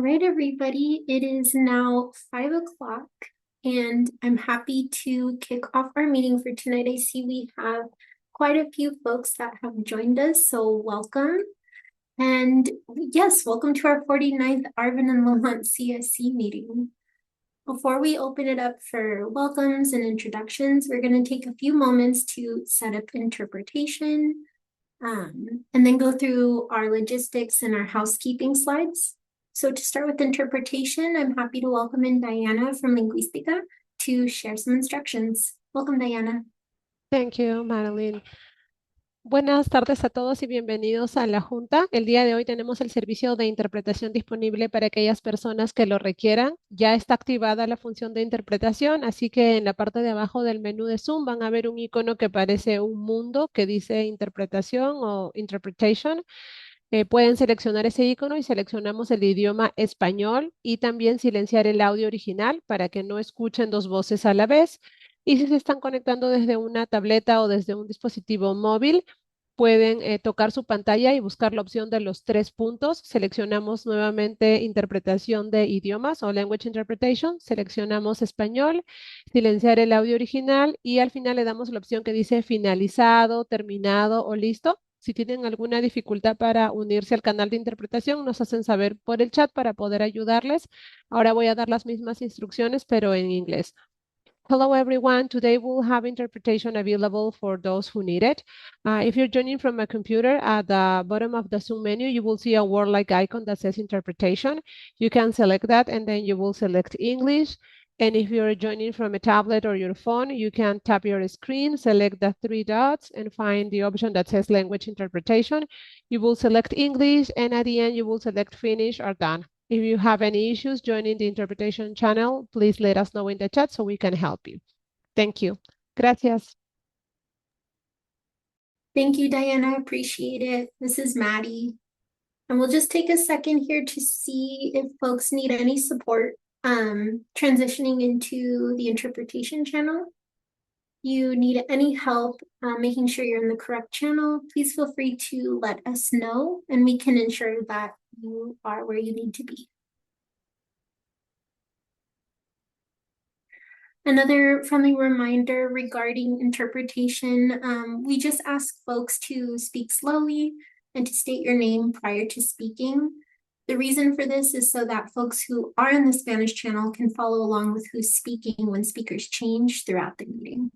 right, everybody. It is now 5 o'clock, and I'm happy to kick off our meeting for tonight. I see we have quite a few folks that have joined us, so welcome. And yes, welcome to our 49th Arvin and Lamont CSC meeting. Before we open it up for welcomes and introductions, we're going to take a few moments to set up interpretation, and then go through our logistics and our housekeeping slides. So to start with interpretation, I'm happy to welcome in Diana from Linguística to share some instructions. Welcome, Diana. Thank you, Madeline. Buenas tardes a todos y bienvenidos a la Junta. El día de hoy tenemos el servicio de interpretación disponible para aquellas personas que lo requieran. Ya está activada la función de interpretación, así que en la parte de abajo del menú de Zoom van a ver un icono que parece un mundo que dice interpretación o interpretation. Pueden seleccionar ese icono y seleccionamos el idioma español y también silenciar el audio original para que no escuchen dos voces a la vez. Y si se están conectando desde una tableta o desde un dispositivo móvil, pueden tocar su pantalla y buscar la opción de los 3 puntos. Seleccionamos nuevamente interpretación de idiomas o language interpretation. Seleccionamos español, silenciar el audio original y al final le damos la opción que dice finalizado, terminado o listo. Si tienen alguna dificultad para unirse al canal de interpretación, nos hacen saber por el chat para poder ayudarles. Ahora voy a dar las mismas instrucciones, pero en inglés. Hello, everyone. Today we'll have interpretation available for those who need it. If you're joining from a computer, at the bottom of the Zoom menu, you will see a word-like icon that says interpretation. You can select that, and then you will select English. And if you're joining from a tablet or your phone, you can tap your screen, select the 3 dots, and find the option that says language interpretation. You will select English, and at the end, you will select finish or done. If you have any issues joining the interpretation channel, please let us know in the chat so we can help you. Thank you. Gracias. Thank you, Diana. Appreciate it. This is Maddie. And we'll just take a second here to see if folks need any support transitioning into the interpretation channel. You need any help making sure you're in the correct channel, please feel free to let us know, and we can ensure that you are where you need to be. Another friendly reminder regarding interpretation, we just ask folks to speak slowly and to state your name prior to speaking. The reason for this is so that folks who are in the Spanish channel can follow along with who's speaking when speakers change throughout the meeting.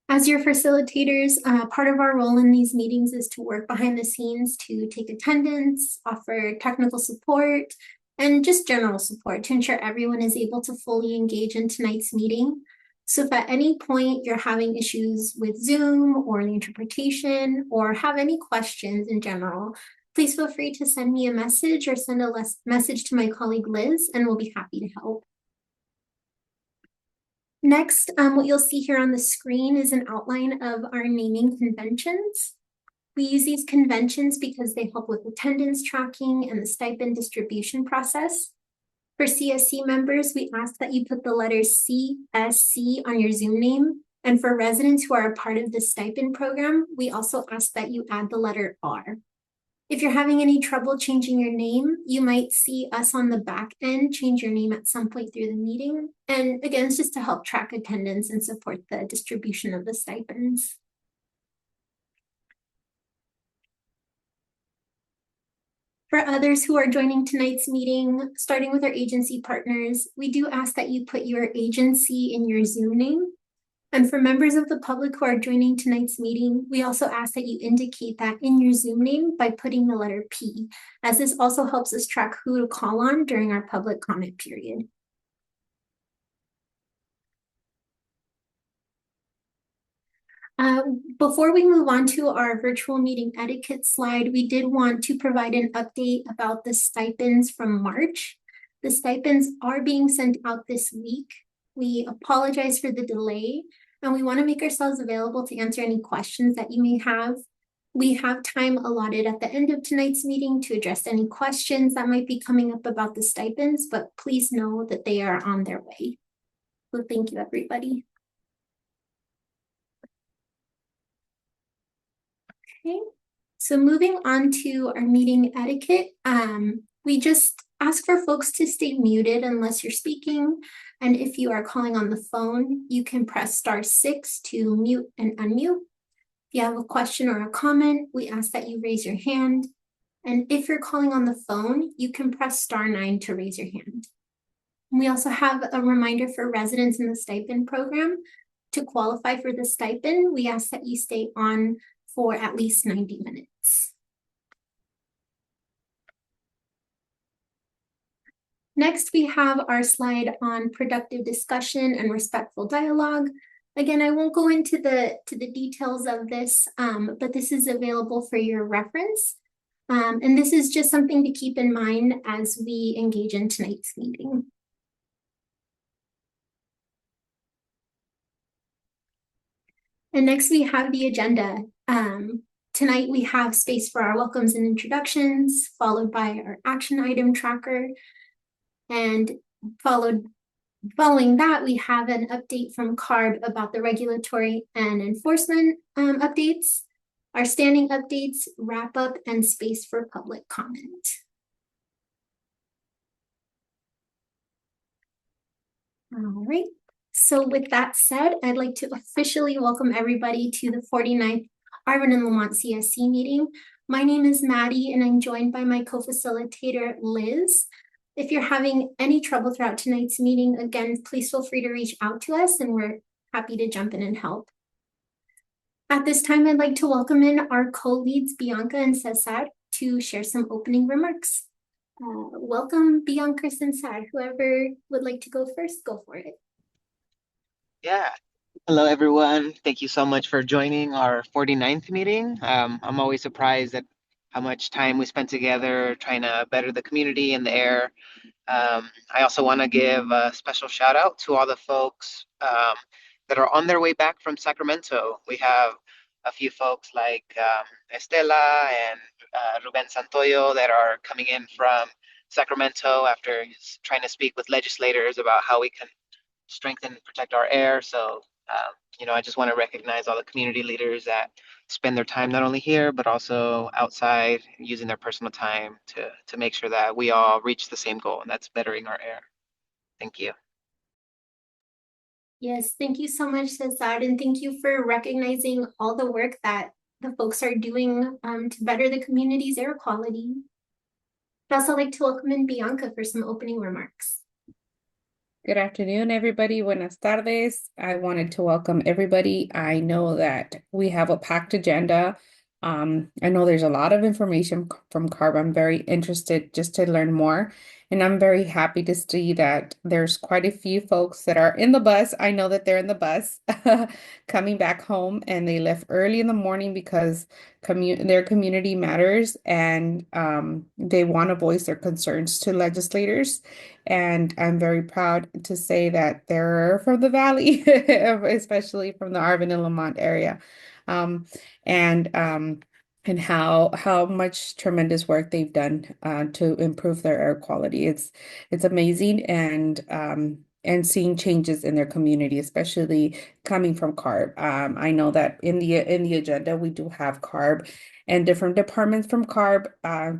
As your facilitators, part of our role in these meetings is to work behind the scenes to take attendance, offer technical support, and just general support to ensure everyone is able to fully engage in tonight's meeting. So if at any point you're having issues with Zoom or the interpretation or have any questions in general, please feel free to send me a message or send a message to my colleague Liz, and we'll be happy to help. Next, what you'll see here on the screen is an outline of our naming conventions. We use these conventions because they help with attendance tracking and the stipend distribution process. For CSC members, we ask that you put the letter CSC on your Zoom name. And for residents who are a part of the stipend program, we also ask that you add the letter R. If you're having any trouble changing your name, you might see us on the back end change your name at some point through the meeting. And again, it's just to help track attendance and support the distribution of the stipends. For others who are joining tonight's meeting, starting with our agency partners, we do ask that you put your agency in your Zoom name. And for members of the public who are joining tonight's meeting, we also ask that you indicate that in your Zoom name by putting the letter P, as this also helps us track who to call on during our public comment period. Before we move on to our virtual meeting etiquette slide, we did want to provide an update about the stipends from March. The stipends are being sent out this week. We apologize for the delay, and we want to make ourselves available to answer any questions that you may have. We have time allotted at the end of tonight's meeting to address any questions that might be coming up about the stipends, but please know that they are on their way. So thank you, everybody. Okay, So moving on to our meeting etiquette, we just ask for folks to stay muted unless you're speaking. And if you are calling on the phone, you can press *6 to mute and unmute. If you have a question or a comment, we ask that you raise your hand. And if you're calling on the phone, you can press *9 to raise your hand. We also have a reminder for residents in the stipend program. To qualify for the stipend, we ask that you stay on for at least 90 minutes. Next, we have our slide on productive discussion and respectful dialogue. Again, I won't go into the details of this, but this is available for your reference. And this is just something to keep in mind as we engage in tonight's meeting. And next we have the agenda. Tonight we have space for our welcomes and introductions, followed by our action item tracker. And following that, we have an update from CARB about the regulatory and enforcement updates, our standing updates, wrap up, and space for public comment. All right. So with that said, I'd like to officially welcome everybody to the 49th Arvin and Lamont CSC meeting. My name is Maddie, and I'm joined by my co-facilitator, Liz. If you're having any trouble throughout tonight's meeting, again, please feel free to reach out to us, and we're happy to jump in and help. At this time, I'd like to welcome in our co-leads, Bianca and Cesar, to share some opening remarks. Welcome, Bianca, Cesar. Whoever would like to go first, go for it. Yeah. Hello, everyone. Thank you so much for joining our 49th meeting. I'm always surprised at how much time we spent together trying to better the community and the air. I also want to give a special shout out to all the folks that are on their way back from Sacramento. We have a few folks like Estela and Ruben Santoyo that are coming in from Sacramento after trying to speak with legislators about how we can strengthen and protect our air. So, I just want to recognize all the community leaders that spend their time not only here, but also outside, using their personal time to make sure that we all reach the same goal, and that's bettering our air. Thank you. Yes, thank you so much, Cesar, and thank you for recognizing all the work that the folks are doing to better the community's air quality. I'd also like to welcome in Bianca for some opening remarks. Good afternoon, everybody. Buenas tardes. I wanted to welcome everybody. I know that we have a packed agenda. I know there's a lot of information from CARB. I'm very interested just to learn more. And I'm very happy to see that there's quite a few folks that are in the bus. I know that they're in the bus coming back home, and they left early in the morning because their community matters, and they want to voice their concerns to legislators. And I'm very proud to say that they're from the Valley, especially from the Arvin and Lamont area. And how much tremendous work they've done to improve their air quality. It's amazing, and seeing changes in their community, especially coming from CARB. I know that in the agenda we do have CARB and different departments from CARB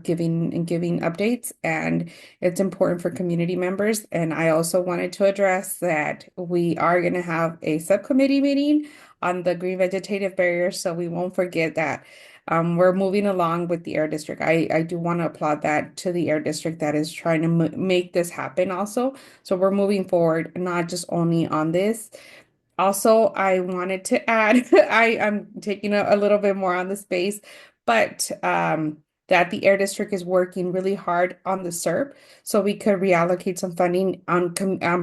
giving updates, and it's important for community members. And I also wanted to address that we are going to have a subcommittee meeting on the green vegetative barriers, so we won't forget that. We're moving along with the Air District. I do want to applaud that to the Air District that is trying to make this happen also. So we're moving forward, not just only on this. Also, I wanted to add, I'm taking a little bit more on the space, but that the Air District is working really hard on the SERP, so we could reallocate some funding on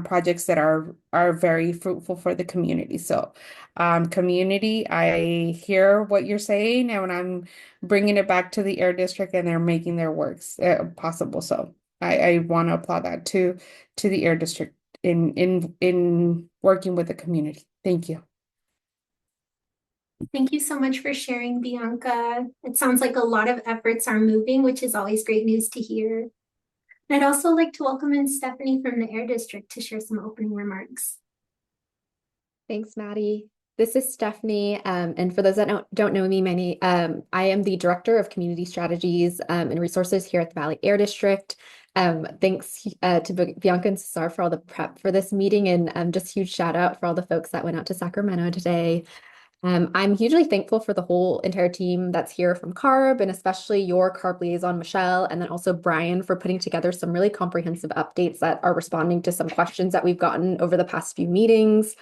projects that are very fruitful for the community. So, community, I hear what you're saying, and when I'm bringing it back to the Air District, and they're making their works possible. So, I want to applaud that to the Air District in working with the community. Thank you. Thank you so much for sharing, Bianca. It sounds like a lot of efforts are moving, which is always great news to hear. And I'd also like to welcome in Stephanie from the Air District to share some opening remarks. Thanks, Maddie. This is Stephanie, and for those that don't know me, I am the Director of Community Strategies and Resources here at the Valley Air District. Thanks to Bianca and Cesar for all the prep for this meeting, and just huge shout out for all the folks that went out to Sacramento today. I'm hugely thankful for the whole entire team that's here from CARB, and especially your CARB liaison, Michelle, and then also Brian for putting together some really comprehensive updates that are responding to some questions that we've gotten over the past few meetings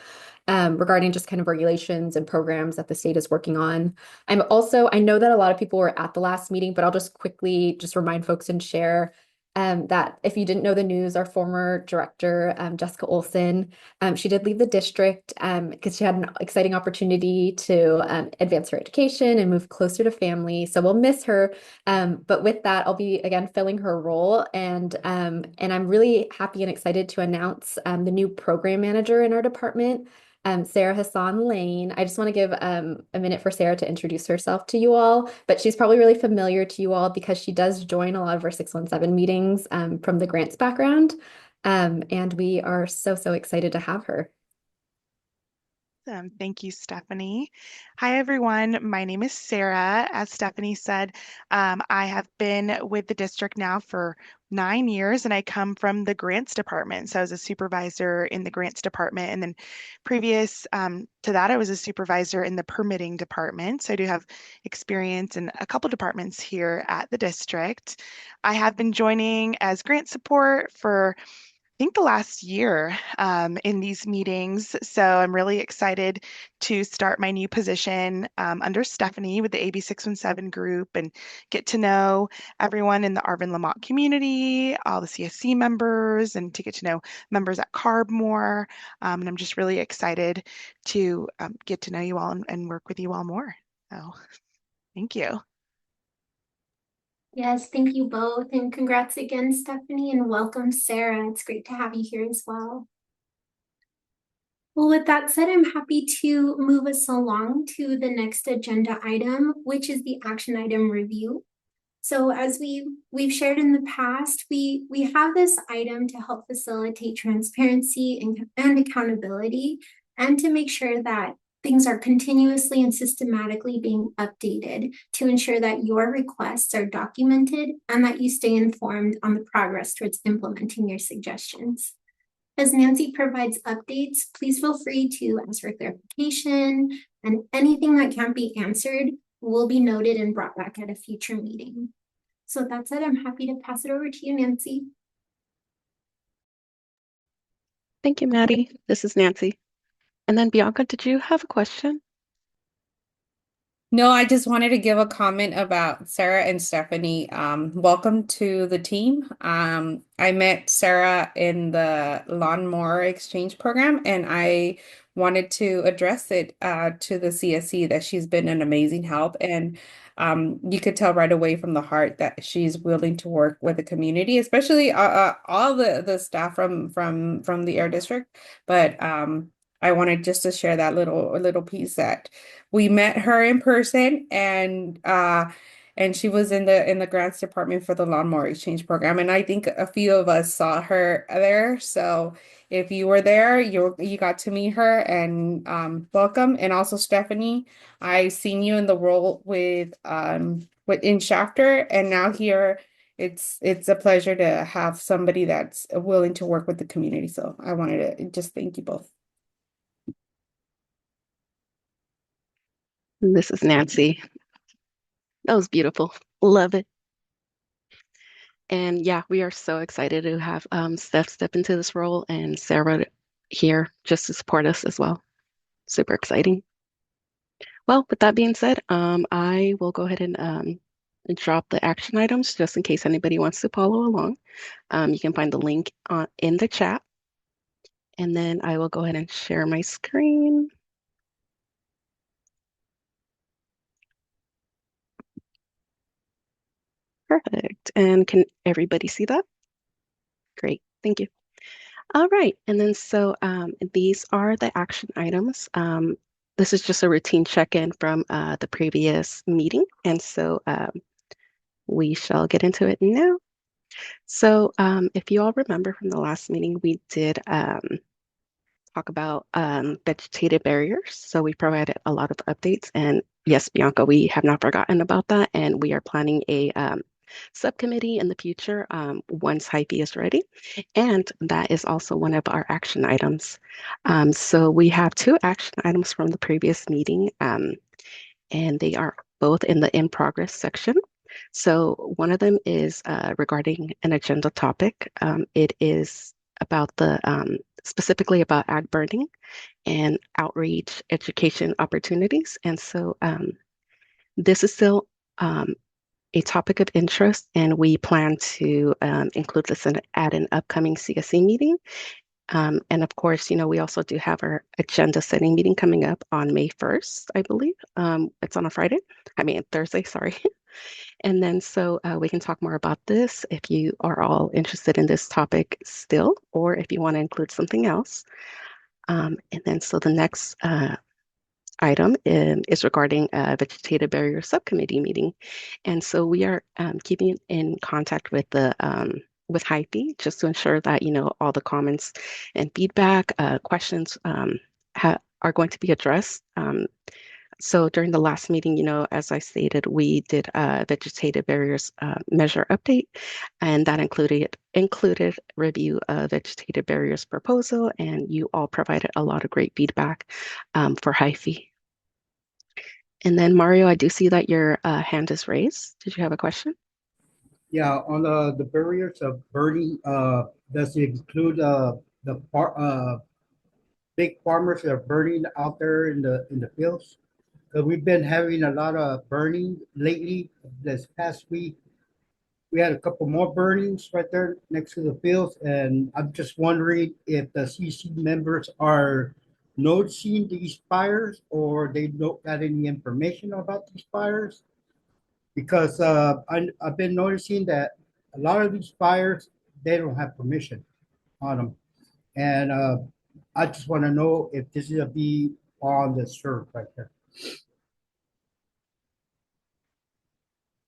regarding just kind of regulations and programs that the state is working on. I know that a lot of people were at the last meeting, but I'll just quickly just remind folks and share that if you didn't know the news, our former director, Jessica Olson, she did leave the district because she had an exciting opportunity to advance her education and move closer to family. So we'll miss her. But with that, I'll be again filling her role, and I'm really happy and excited to announce the new program manager in our department, Sarah Hassan Lane. I just want to give a minute for Sarah to introduce herself to you all, but she's probably really familiar to you all because she does join a lot of our 617 meetings from the grants background. And we are so, so excited to have her. Thank you, Stephanie. Hi, everyone. My name is Sarah. As Stephanie said, I have been with the district now for 9 years, and I come from the grants department. So I was a supervisor in the grants department, and then previous to that, I was a supervisor in the permitting department. So I do have experience in a couple departments here at the district. I have been joining as grant support for think the last year in these meetings. So I'm really excited to start my new position under Stephanie with the AB 617 group and get to know everyone in the Arvin Lamont community, all the CSC members, and to get to know members at CARB more. And I'm just really excited to get to know you all and work with you all more. So thank you. Yes, thank you both. And congrats again, Stephanie, and welcome, Sarah. It's great to have you here as well. Well, with that said, I'm happy to move us along to the next agenda item, which is the action item review. So as we've shared in the past, we have this item to help facilitate transparency and accountability, and to make sure that things are continuously and systematically being updated to ensure that your requests are documented and that you stay informed on the progress towards implementing your suggestions. As Nancy provides updates, please feel free to ask for clarification, and anything that can't be answered will be noted and brought back at a future meeting. So that said, I'm happy to pass it over to you, Nancy. Thank you, Maddie. This is Nancy. And then Bianca, did you have a question? No, I just wanted to give a comment about Sarah and Stephanie. Welcome to the team. I met Sarah in the lawnmower exchange program, and I wanted to address it to the CSC that she's been an amazing help. And you could tell right away from the heart that she's willing to work with the community, especially all the staff from the Air District. But I wanted just to share that little piece that we met her in person, and she was in the grants department for the lawnmower exchange program, and I think a few of us saw her there. So if you were there, you got to meet her, and welcome. And also Stephanie, I seen you in the role with in Shafter, and now here it's a pleasure to have somebody that's willing to work with the community. So I wanted to just thank you both. This is Nancy. That was beautiful. Love it. And yeah, we are so excited to have Steph step into this role and Sarah here just to support us as well. Super exciting. Well, with that being said, I will go ahead and drop the action items just in case anybody wants to follow along. You can find the link in the chat. And then I will go ahead and share my screen. Perfect. And can everybody see that? Great. Thank you. All right. And then so these are the action items. This is just a routine check-in from the previous meeting. And so we shall get into it now. So if you all remember from the last meeting, we did talk about vegetative barriers. So we provided a lot of updates. And yes, Bianca, we have not forgotten about that. And we are planning a subcommittee in the future once HIPE is ready. And that is also one of our action items. So we have two action items from the previous meeting, and they are both in the in progress section. So one of them is regarding an agenda topic. It is about the specifically about ag burning and outreach education opportunities. And so this is still a topic of interest, and we plan to include this at an upcoming CSC meeting. And of course, we also do have our agenda setting meeting coming up on May 1st, I believe. It's on a Friday. I mean, Thursday, sorry. And then so we can talk more about this if you are all interested in this topic still, or if you want to include something else. And then so the next item is regarding a vegetative barrier subcommittee meeting. And so we are keeping in contact with the with HIPE just to ensure that, all the comments and feedback, questions are going to be addressed. So during the last meeting, as I stated, we did a vegetative barriers measure update, and that included review of vegetative barriers proposal, and you all provided a lot of great feedback for HIFI. And then Mario, I do see that your hand is raised. Did you have a question? Yeah, on the barriers of burning, does it include big farmers that are burning out there in the fields? We've been having a lot of burning lately. This past week, we had a couple more burnings right there next to the fields, and I'm just wondering if the CC members are noticing these fires or they don't got any information about these fires. Because I've been noticing that a lot of these fires, they don't have permission on them. And I just want to know if this is a be on the serve right there.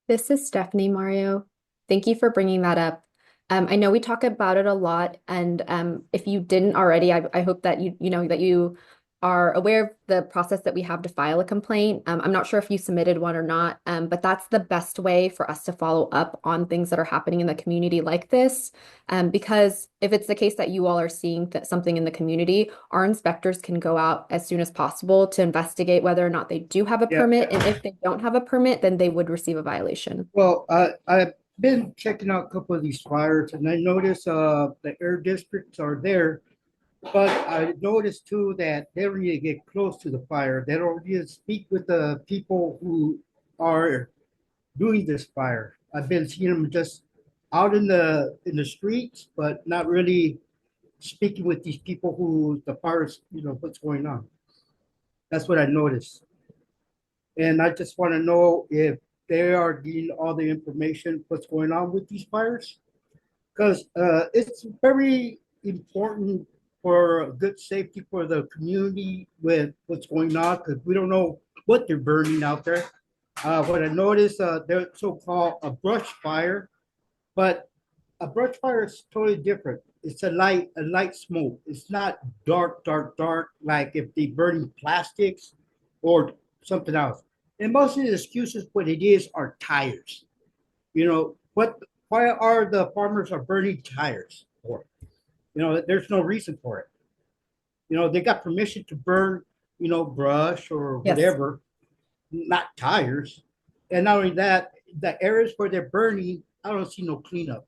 This is Stephanie, Mario. Thank you for bringing that up. I know we talk about it a lot, and if you didn't already, I hope that you are aware of the process that we have to file a complaint. I'm not sure if you submitted one or not, but that's the best way for us to follow up on things that are happening in the community like this. Because if it's the case that you all are seeing something in the community, our inspectors can go out as soon as possible to investigate whether or not they do have a permit. And if they don't have a permit, then they would receive a violation. Well, I've been checking out a couple of these fires, and I noticed the air districts are there. But I noticed too that they don't really get close to the fire. They don't really speak with the people who are doing this fire. I've been seeing them just out in the streets, but not really speaking with these people who the fires, what's going on. That's what I noticed. And I just want to know if they are getting all the information, what's going on with these fires. Because it's very important for good safety for the community with what's going on, because we don't know what they're burning out there. What I noticed, they're so-called a brush fire, but a brush fire is totally different. It's a light smoke. It's not dark, dark, dark, like if they burning plastics or something else. And most of the excuses, what it is, are tires. Why are the farmers are burning tires for? There's no reason for it. They got permission to burn, brush or Yes. whatever, not tires. And not only that, the areas where they're burning, I don't see no cleanup.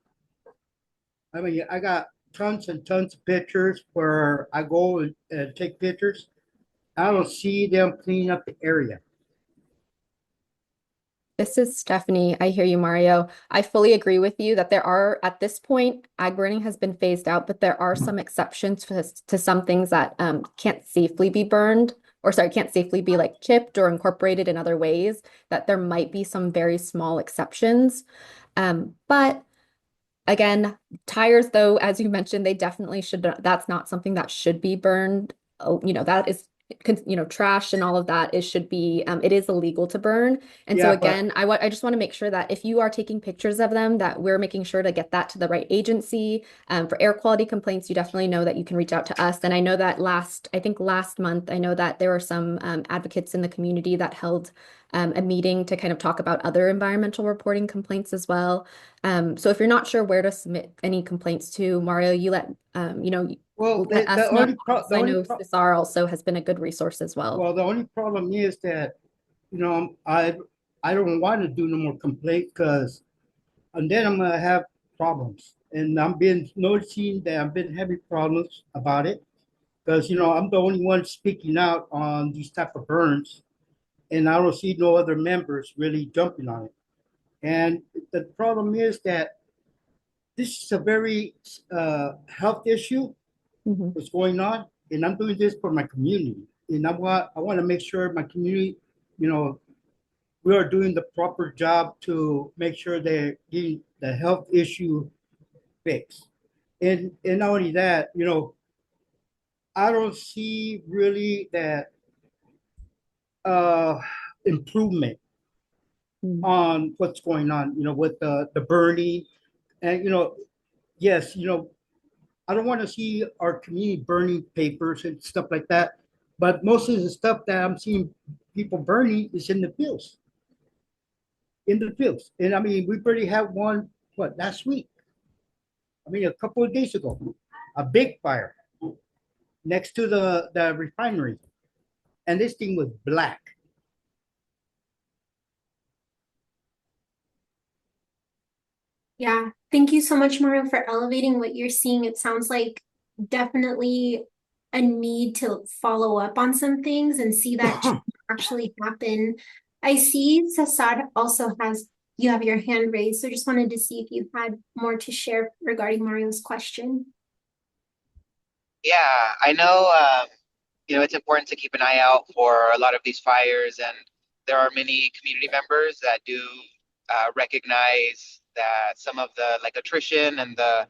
I mean, I got tons and tons of pictures where I go and take pictures. I don't see them cleaning up the area. This is Stephanie. I hear you, Mario. I fully agree with you that there are, at this point, ag burning has been phased out, but there are some exceptions to some things that can't safely be burned, or sorry, can't safely be like chipped or incorporated in other ways, that there might be some very small exceptions. But again, tires, though, as you mentioned, they definitely should, that's not something that should be burned. That is trash and all of that, it should be, it is illegal to burn. And so Yeah, but again, I just want to make sure that if you are taking pictures of them, that we're making sure to get that to the right agency. For air quality complaints, you definitely know that you can reach out to us. And I know that I think last month, I know that there were some advocates in the community that held a meeting to kind of talk about other environmental reporting complaints as well. So if you're not sure where to submit any complaints to, Mario, well, let us the know. only pro the I only know pro CSR also has been a good resource as well. well, the only problem is that I don't want to do no more complaint because and then I'm gonna have problems. And I'm been noticing that I've been having problems about it because I'm the only one speaking out on these type of burns, and I don't see no other members really jumping on it. And the problem is that this is a very health issue. Mhm. What's going on, and I'm doing this for my community, and I want to make sure my community, you know, we are doing the proper job to make sure they're getting the health issue fixed. And not only that, I don't see really that uh, improvement Mm. on what's going on, with the burning. And, yes, I don't want to see our community burning papers and stuff like that. But most of the stuff that I'm seeing people burning is in the fields. And I mean, we already had one, what, last week? I mean, a couple of days ago, a big fire next to the refinery. And this thing was black. Yeah, thank you so much, Mario, for elevating what you're seeing. It sounds like definitely a need to follow up on some things and see that change actually happen. I see Cesar also you have your hand raised, so just wanted to see if you had more to share regarding Mario's question. Yeah, I know, it's important to keep an eye out for a lot of these fires, and there are many community members that do recognize that some of the like attrition and the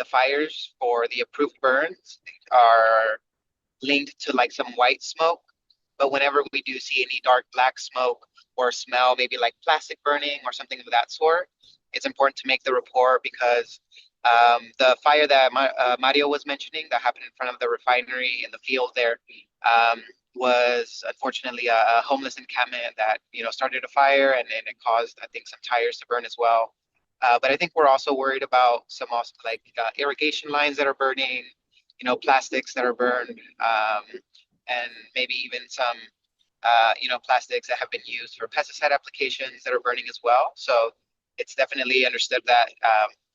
fires for the approved burns are linked to like some white smoke. But whenever we do see any dark black smoke or smell, maybe like plastic burning or something of that sort, it's important to make the report because the fire that Mario was mentioning that happened in front of the refinery in the field there was unfortunately a homeless encampment that started a fire, and it caused, I think, some tires to burn as well. But I think we're also worried about some also like irrigation lines that are burning, plastics that are burned, and maybe even some, plastics that have been used for pesticide applications that are burning as well. So it's definitely understood that,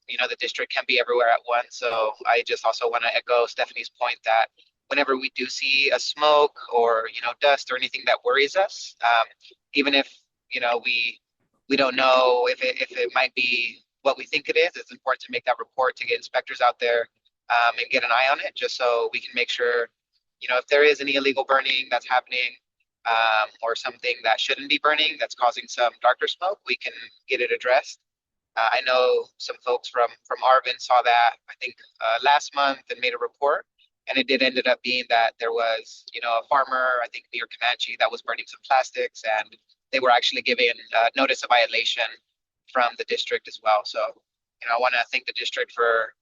the district can be everywhere at once. So I just also want to echo Stephanie's point that whenever we do see a smoke or, dust or anything that worries us, even if, we don't know if it might be what we think it is, it's important to make that report to get inspectors out there and get an eye on it, just so we can make sure, if there is any illegal burning that's happening, or something that shouldn't be burning that's causing some darker smoke, we can get it addressed. I know some folks from Arvin saw that, I think, last month, and made a report. And it did ended up being that there was, a farmer, I think near Comanche, that was burning some plastics, and they were actually given notice of violation from the district as well. So, I want to thank the district for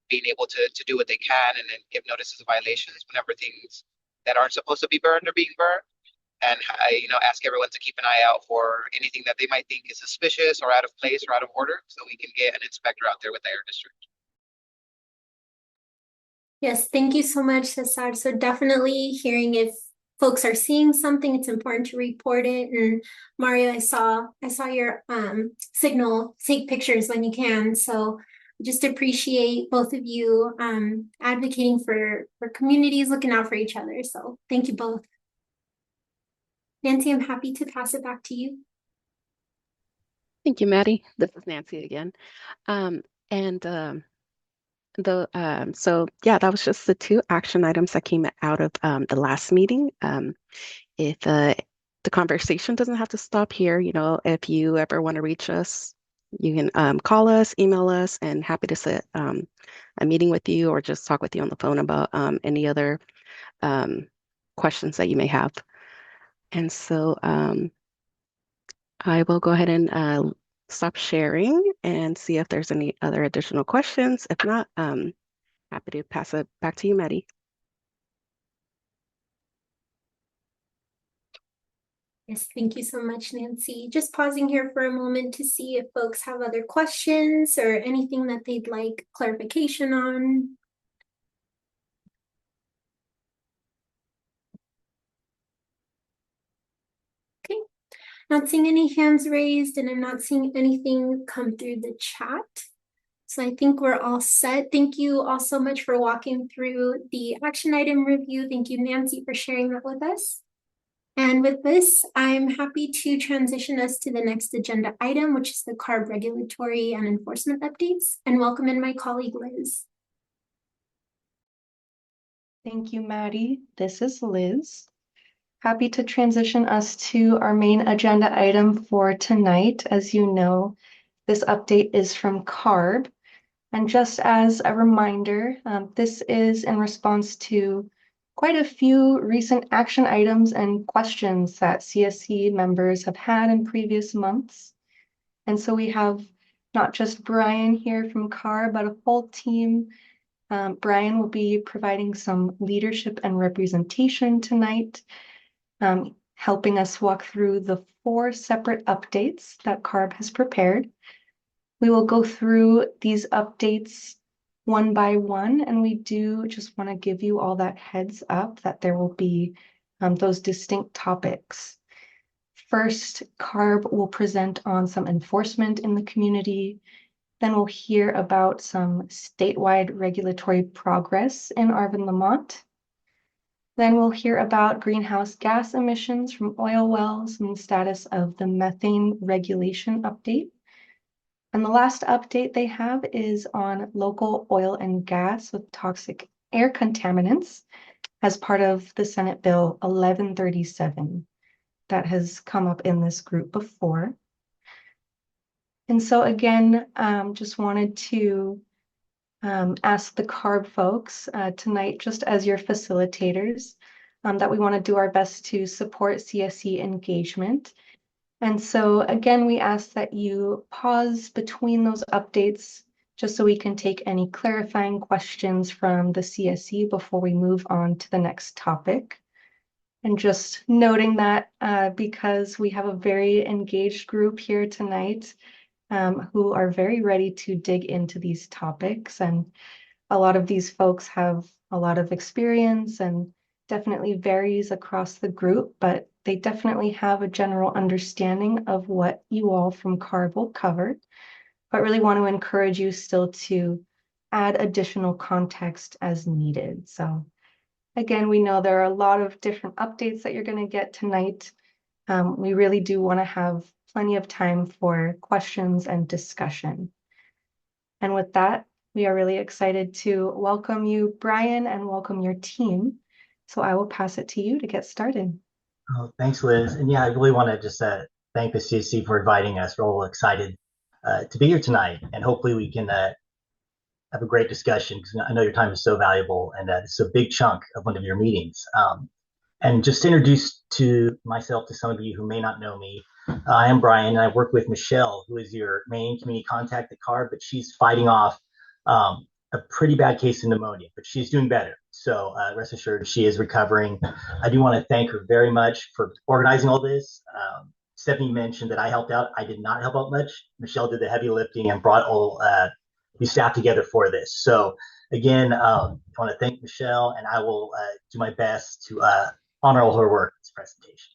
being able to do what they can, and give notices of violations whenever things that aren't supposed to be burned are being burned. And I, ask everyone to keep an eye out for anything that they might think is suspicious or out of place or out of order, so we can get an inspector out there with the air district. Yes, thank you so much, Cesar. So definitely hearing if folks are seeing something, it's important to report it. And Mario, I saw your signal, take pictures when you can. So just appreciate both of you advocating for communities, looking out for each other. So thank you both. Nancy, I'm happy to pass it back to you. Thank you, Maddie. This is Nancy again. And so yeah, that was just the two action items that came out of the last meeting. If the conversation doesn't have to stop here, if you ever want to reach us, you can call us, email us, and happy to set a meeting with you or just talk with you on the phone about any other questions that you may have. And so I will go ahead and stop sharing and see if there's any other additional questions. If not, happy to pass it back to you, Maddie. Yes, thank you so much, Nancy. Just pausing here for a moment to see if folks have other questions or anything that they'd like clarification on. Okay, not seeing any hands raised, and I'm not seeing anything come through the chat. So I think we're all set. Thank you all so much for walking through the action item review. Thank you, Nancy, for sharing that with us. And with this, I'm happy to transition us to the next agenda item, which is the CARB regulatory and enforcement updates, and welcome in my colleague, Liz. Thank you, Maddie. This is Liz. Happy to transition us to our main agenda item for tonight. As you know, this update is from CARB. And just as a reminder, this is in response to quite a few recent action items and questions that CSC members have had in previous months. And so we have not just Brian here from CARB, but a whole team. Brian will be providing some leadership and representation tonight, helping us walk through the 4 separate updates that CARB has prepared. We will go through these updates one by one, and we do just want to give you all that heads up that there will be those distinct topics. First, CARB will present on some enforcement in the community. Then we'll hear about some statewide regulatory progress in Arvin, Lamont. Then we'll hear about greenhouse gas emissions from oil wells and the status of the methane regulation update. And the last update they have is on local oil and gas with toxic air contaminants as part of the Senate Bill 1137 that has come up in this group before. And so again, just wanted to ask the CARB folks tonight, just as your facilitators, that we want to do our best to support CSC engagement. And so again, we ask that you pause between those updates just so we can take any clarifying questions from the CSC before we move on to the next topic. And just noting that because we have a very engaged group here tonight who are very ready to dig into these topics. And a lot of these folks have a lot of experience and definitely varies across the group, but they definitely have a general understanding of what you all from CARB will cover, but really want to encourage you still to add additional context as needed. So again, we know there are a lot of different updates that you're going to get tonight. We really do want to have plenty of time for questions and discussion. And with that, we are really excited to welcome you, Brian, and welcome your team. So I will pass it to you to get started. Oh, thanks, Liz. And yeah, I really want to just thank the CSC for inviting us. We're all excited to be here tonight, and hopefully we can have a great discussion because I know your time is so valuable, and it's a big chunk of one of your meetings. And just to introduce to myself to some of you who may not know me, I am Brian, and I work with Michelle, who is your main community contact at CARB, but she's fighting off a pretty bad case of pneumonia, but she's doing better. So rest assured, she is recovering. I do want to thank her very much for organizing all this. Stephanie mentioned that I helped out. I did not help out much. Michelle did the heavy lifting and brought all the staff together for this. So again, I want to thank Michelle, and I will do my best to honor all her work in this presentation.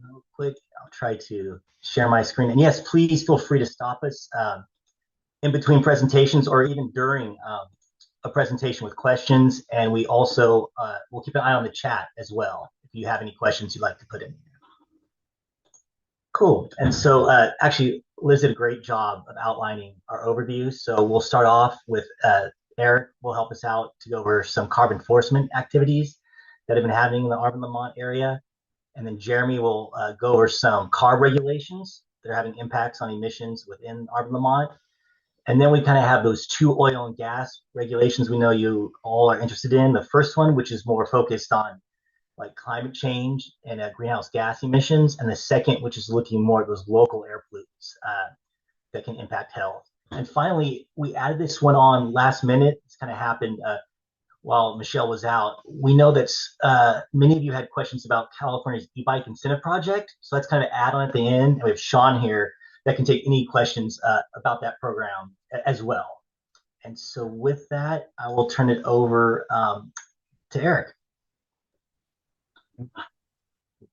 Real quick, I'll try to share my screen. And yes, please feel free to stop us in between presentations or even during a presentation with questions. And we also will keep an eye on the chat as well if you have any questions you'd like to put in. Cool. And so actually, Liz did a great job of outlining our overview. So we'll start off with Eric will help us out to go over some CARB enforcement activities that have been happening in the Arvin Lamont area. And then Jeremy will go over some CARB regulations that are having impacts on emissions within Arvin Lamont. And then we kind of have those two oil and gas regulations we know you all are interested in. The first one, which is more focused on like climate change and greenhouse gas emissions, and the second, which is looking more at those local air pollutants that can impact health. And finally, we added this one on last minute. It's kind of happened while Michelle was out. We know that many of you had questions about California's e-bike incentive project. So that's kind of an add-on at the end. And we have Sean here that can take any questions about that program as well. And so with that, I will turn it over to Eric.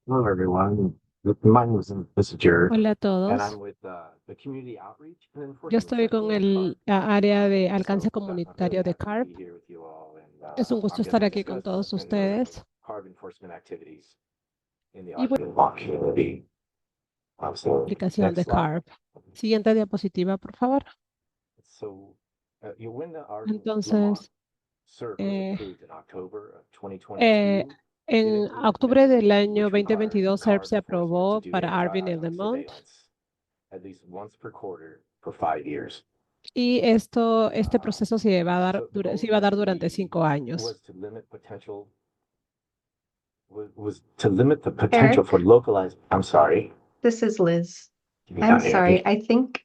Hello, everyone. My name is Jared, Hola a and todos. I'm with the Community Outreach and Yo Enforcement estoy con Section of el área de CARB. alcance So I'm comunitario really de happy to CARB. be here with you all, and Es un gusto I'm estar going to aquí con todos discuss a number of ustedes. CARB enforcement activities in the Y voy Arvin community. So aplicación next de slide. CARB. Siguiente diapositiva, por favor. So when the Arvin Lamont Entonces, CERC was eh, approved in October of 2022, en it included octubre del measures año which require 2022, SERP CARB se enforcement to aprobó do para Arvin y anti-idling Lamont. surveillance at least once per quarter for 5 years. Y este proceso se iba a dar, So the goal se of iba a dar Measure durante E 5 años. was to limit potential was to limit the potential Eric, for localized. I'm sorry. this is Liz. Can you I'm not hear sorry. me? I think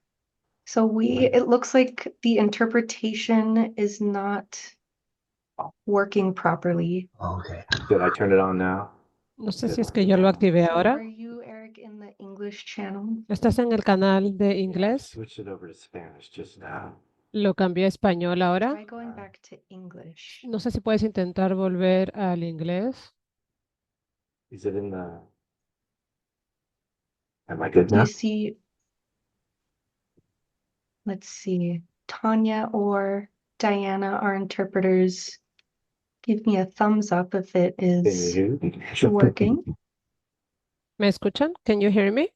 so. It looks like the interpretation is not working properly. Okay. Did I turn it on now? No sé si es que yo lo activé So ahora. are you, Eric, in the English channel? ¿Estás en el canal de Yeah, I inglés? switched it over to Spanish just now. Lo cambié a español ahora. Try going back to English. No sé si puedes intentar volver al inglés. Is it in the? Am I good Do now? you see? Let's see. Tanya or Diana, our interpreters, give me a thumbs up if it Can is you hear? working. ¿Me escuchan? Can you hear me?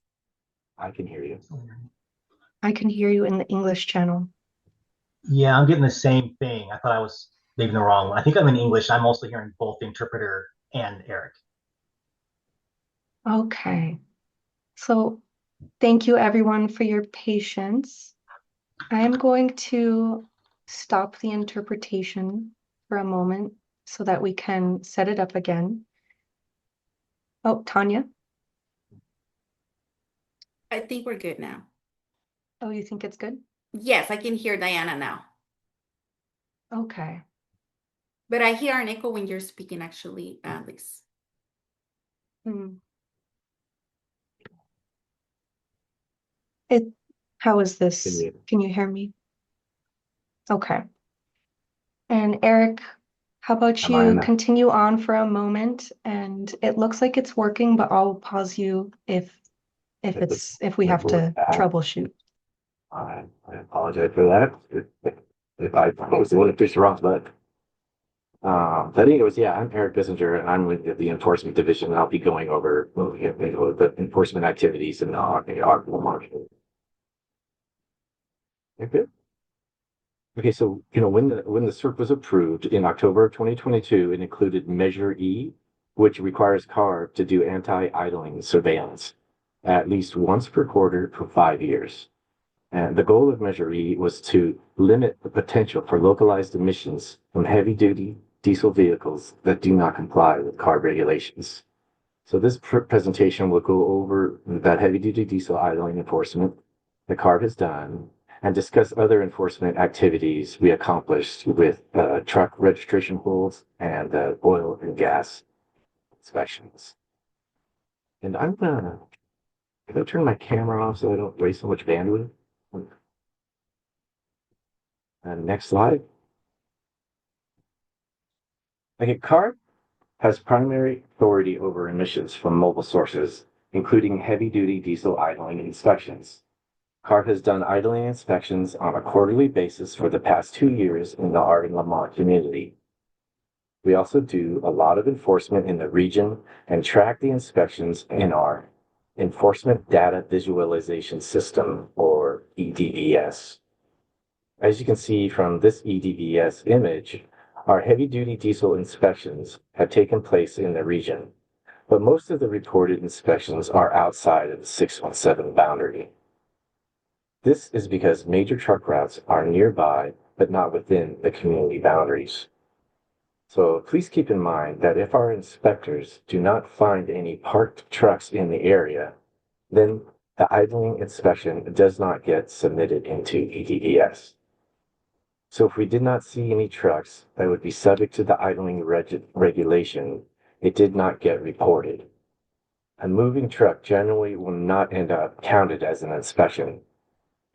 I can hear you. I can hear you in the English channel. Yeah, I'm getting the same thing. I thought I was leaving the wrong one. I think I'm in English. I'm also hearing both the interpreter and Eric. Okay. So thank you everyone for your patience. I'm going to stop the interpretation for a moment so that we can set it up again. Oh, Tanya. I think we're good now. Oh, you think it's good? Yes, I can hear Diana now. Okay. But I hear an echo when you're speaking, actually, Liz. How is this? Can you hear me? Okay. And Eric, how about Am I in you the- continue on for a moment, and it looks like it's working, but I'll pause you if we have to troubleshoot. I apologize for that. If I was the one to push the wrong button. But anyways, yeah, I'm Eric Bissinger, and I'm with the Enforcement Division, and I'll be going over the enforcement activities in the Arvin market. Okay. Okay, so when the CERC was approved in October of 2022, it included Measure E, which requires CARB to do anti-idling surveillance at least once per quarter for 5 years. And the goal of Measure E was to limit the potential for localized emissions from heavy-duty diesel vehicles that do not comply with CARB regulations. So this presentation will go over that heavy-duty diesel idling enforcement that CARB has done and discuss other enforcement activities we accomplished with truck registration holds and oil and gas inspections. And I'm gonna turn my camera off so I don't waste so much bandwidth. Next slide. Okay, CARB has primary authority over emissions from mobile sources, including heavy-duty diesel idling inspections. CARB has done idling inspections on a quarterly basis for the past 2 years in the Arvin Lamont community. We also do a lot of enforcement in the region and track the inspections in our Enforcement Data Visualization System, or EDVS. As you can see from this EDVS image, our heavy-duty diesel inspections have taken place in the region, but most of the reported inspections are outside of the 617 boundary. This is because major truck routes are nearby, but not within the community boundaries. So please keep in mind that if our inspectors do not find any parked trucks in the area, then the idling inspection does not get submitted into EDDS. So if we did not see any trucks that would be subject to the idling regulation, it did not get reported. A moving truck generally will not end up counted as an inspection.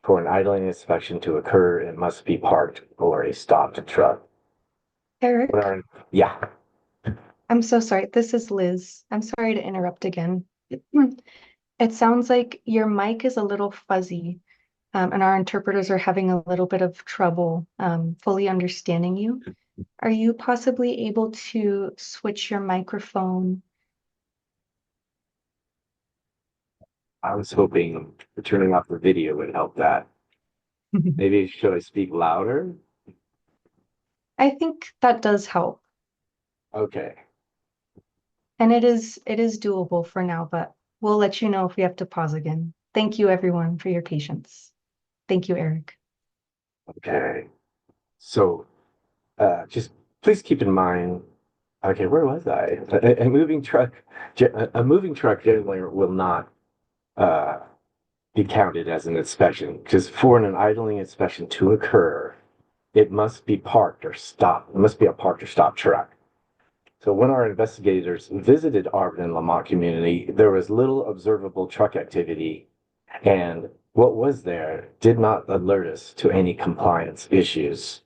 For an idling inspection to occur, it must be parked or a stopped truck. Eric, Yeah. I'm so sorry. This is Liz. I'm sorry to interrupt again. It sounds like your mic is a little fuzzy, and our interpreters are having a little bit of trouble fully understanding you. Are you possibly able to switch your microphone? I was hoping turning off the video would help that. Maybe should I speak louder? I think that does help. Okay. And it is doable for now, but we'll let you know if we have to pause again. Thank you everyone for your patience. Thank you, Eric. Okay. So just please keep in mind, okay, where was I? A moving truck, a moving truck generally will not be counted as an inspection because for an idling inspection to occur, it must be parked or stopped. It must be a parked or stopped truck. So when our investigators visited Arvin and Lamont community, there was little observable truck activity, and what was there did not alert us to any compliance issues.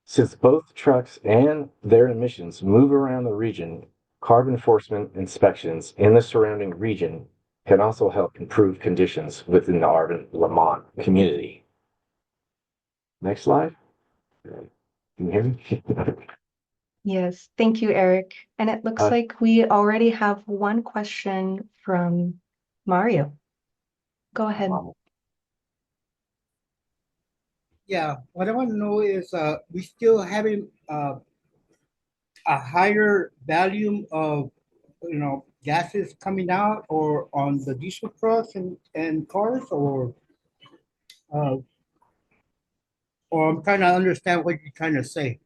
Since both trucks and their emissions move around the region, carbon enforcement inspections in the surrounding region can also help improve conditions within the Arvin Lamont community. Next slide. Can you hear me? Yes, thank you, Eric. And it looks like we already have one question from Mario. Go ahead. Yeah, what I want to know is we still having a higher volume of gases coming out or on the diesel trucks and cars uh, or I'm trying to understand what you're trying to say.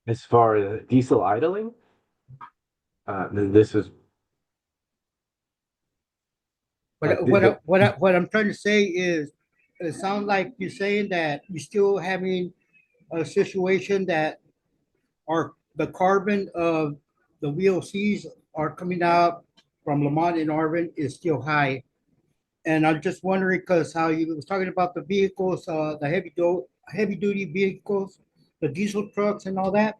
As far as diesel idling, this is What I'm trying to say is it sounds like you're saying that you're still having a situation that are the carbon of the VOCs are coming out from Lamont and Arvin is still high. And I'm just wondering because how you was talking about the vehicles, the heavy duty vehicles, the diesel trucks and all that.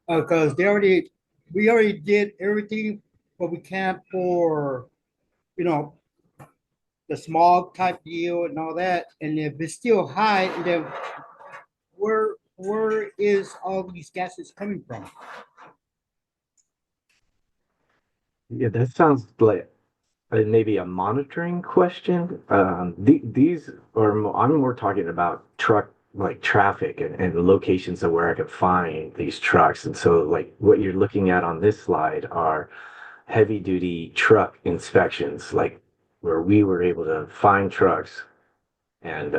Because we already did everything what we can for you know the smog type deal and all that. And if it's still high, then where is all these gases coming from? Yeah, that sounds like maybe a monitoring question. These are I'm more talking about truck like traffic and locations of where I could find these trucks. And so like what you're looking at on this slide are heavy duty truck inspections, like where we were able to find trucks and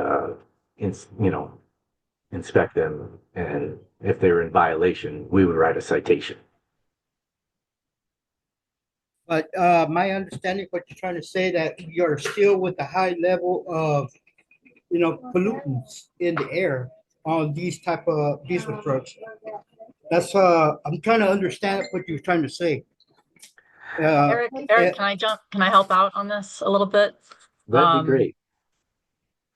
inspect them, and if they were in violation, we would write a citation. But my understanding, what you're trying to say, that you're still with a high level of, pollutants in the air on these type of diesel trucks. That's I'm trying to understand what you're trying to say. Eric, can I jump? Can I help out on this a little bit? That'd be great.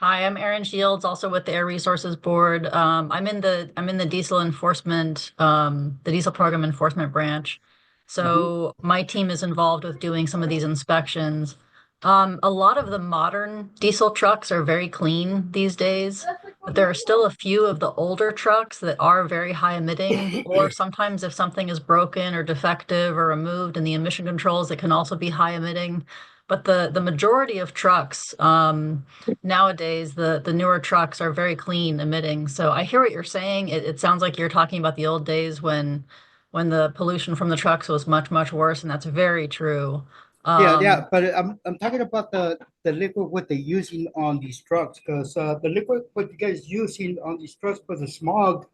Hi, I'm Erin Shields, also with the Air Resources Board. I'm in the diesel enforcement, the diesel program enforcement branch. So my team is involved with doing some of these inspections. A lot of the modern diesel trucks are very clean these days, but there are still a few of the older trucks that are very high emitting, or sometimes if something is broken or defective or removed in the emission controls, it can also be high emitting. But the majority of trucks nowadays, the newer trucks are very clean emitting. So I hear what you're saying. It sounds like you're talking about the old days when the pollution from the trucks was much, much worse, and that's very true. Yeah, but I'm talking about the liquid what they're using on these trucks because the liquid what you guys using on these trucks for the smog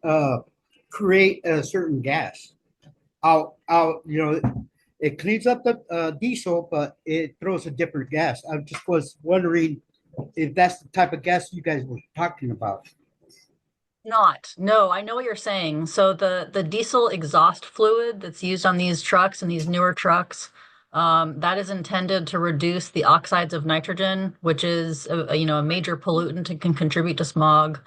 create a certain gas out it cleans up the diesel but it throws a different gas. I just was wondering if that's the type of gas you guys were talking about. Not. No, I know what you're saying. So the diesel exhaust fluid that's used on these trucks and these newer trucks, that is intended to reduce the oxides of nitrogen, which is a major pollutant and can contribute to smog.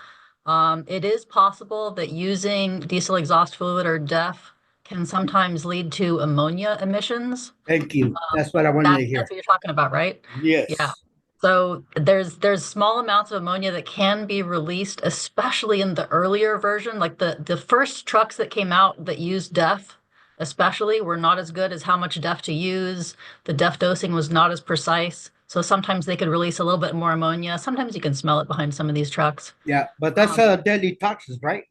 It is possible that using diesel exhaust fluid or DEF can sometimes lead to ammonia emissions. Thank you. That's what I wanted to That's hear. what you're talking about, right? Yeah. Yes. So there's small amounts of ammonia that can be released, especially in the earlier version. Like the first trucks that came out that used DEF, especially, were not as good as how much DEF to use. The DEF dosing was not as precise. So sometimes they could release a little bit more ammonia. Sometimes you can smell it behind some of these trucks. Yeah, but that's deadly toxins, right?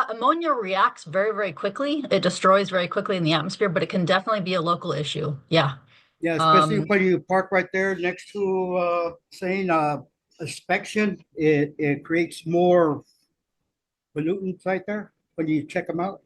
Ammonia reacts very, very quickly. It destroys very quickly in the atmosphere, but it can definitely be a local issue. Yeah. Yeah, especially when you park right there next to saying inspection, it creates more pollutants right there when you check them out.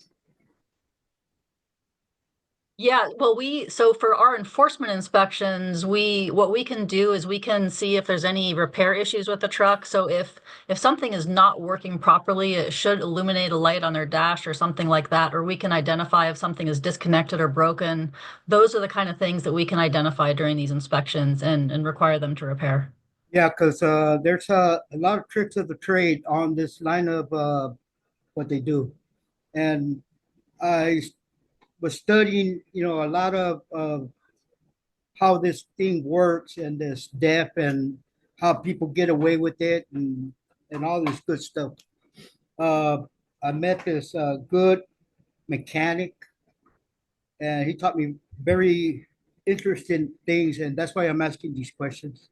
Yeah, well, so for our enforcement inspections, what we can do is we can see if there's any repair issues with the truck. So if something is not working properly, it should illuminate a light on their dash or something like that, or we can identify if something is disconnected or broken. Those are the kind of things that we can identify during these inspections and require them to repair. Yeah, because there's a lot of tricks of the trade on this line of what they do, and I was studying, a lot of how this thing works and this death and how people get away with it and all this good stuff. Uh, I met this good mechanic, and he taught me very interesting things, and that's why I'm asking these questions.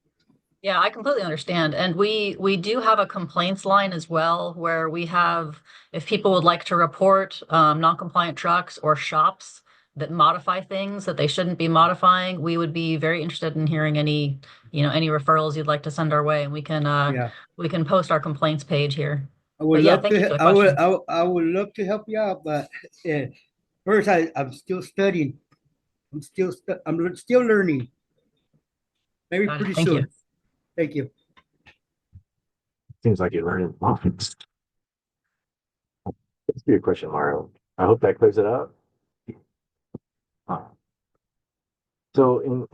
Yeah, I completely understand. And we do have a complaints line as well, where we have, if people would like to report non-compliant trucks or shops that modify things that they shouldn't be modifying, we would be very interested in hearing any referrals you'd like to send our way, and Yeah, we can post our complaints page here. I would But yeah, love thank you for to. the question. I would love to help you out, but first, I'm still studying. I'm still learning. Maybe Got it. pretty Thank you. soon. Thank you. Seems like you're learning a lot. Let's be a question, Mario. I hope that clears it up. So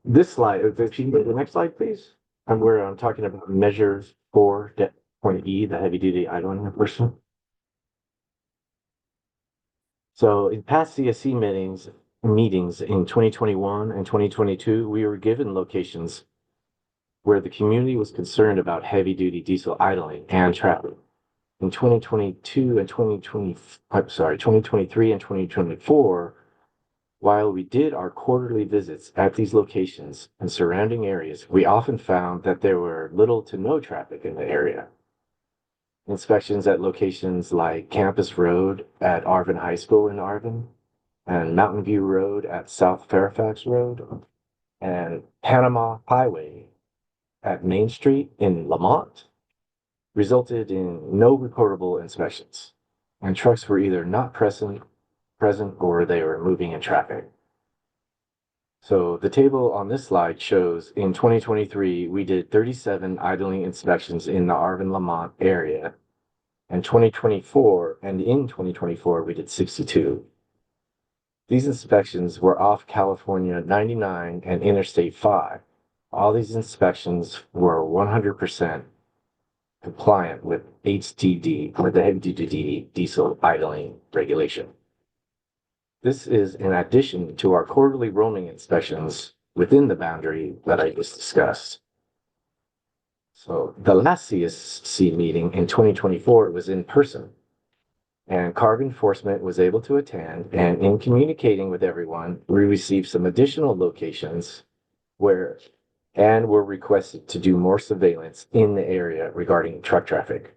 this slide, if you can go to the next slide, please. And where I'm talking about measures for point E, the heavy duty idling enforcement. So in past CSC meetings in 2021 and 2022, we were given locations where the community was concerned about heavy duty diesel idling and traffic. In 2022 and 2023 and 2024, while we did our quarterly visits at these locations and surrounding areas, we often found that there were little to no traffic in the area. Inspections at locations like Campus Road at Arvin High School in Arvin, and Mountain View Road at South Fairfax Road, and Panama Highway at Main Street in Lamont resulted in no reportable inspections, and trucks were either not present or they were moving in traffic. So the table on this slide shows in 2023, we did 37 idling inspections in the Arvin Lamont area. And in 2024, we did 62. These inspections were off California 99 and Interstate 5. All these inspections were 100% compliant with HDD, or the heavy duty diesel idling regulation. This is in addition to our quarterly roaming inspections within the boundary that I just discussed. So the last CSC meeting in 2024 was in person, and CARB enforcement was able to attend, and in communicating with everyone, we received some additional locations were requested to do more surveillance in the area regarding truck traffic.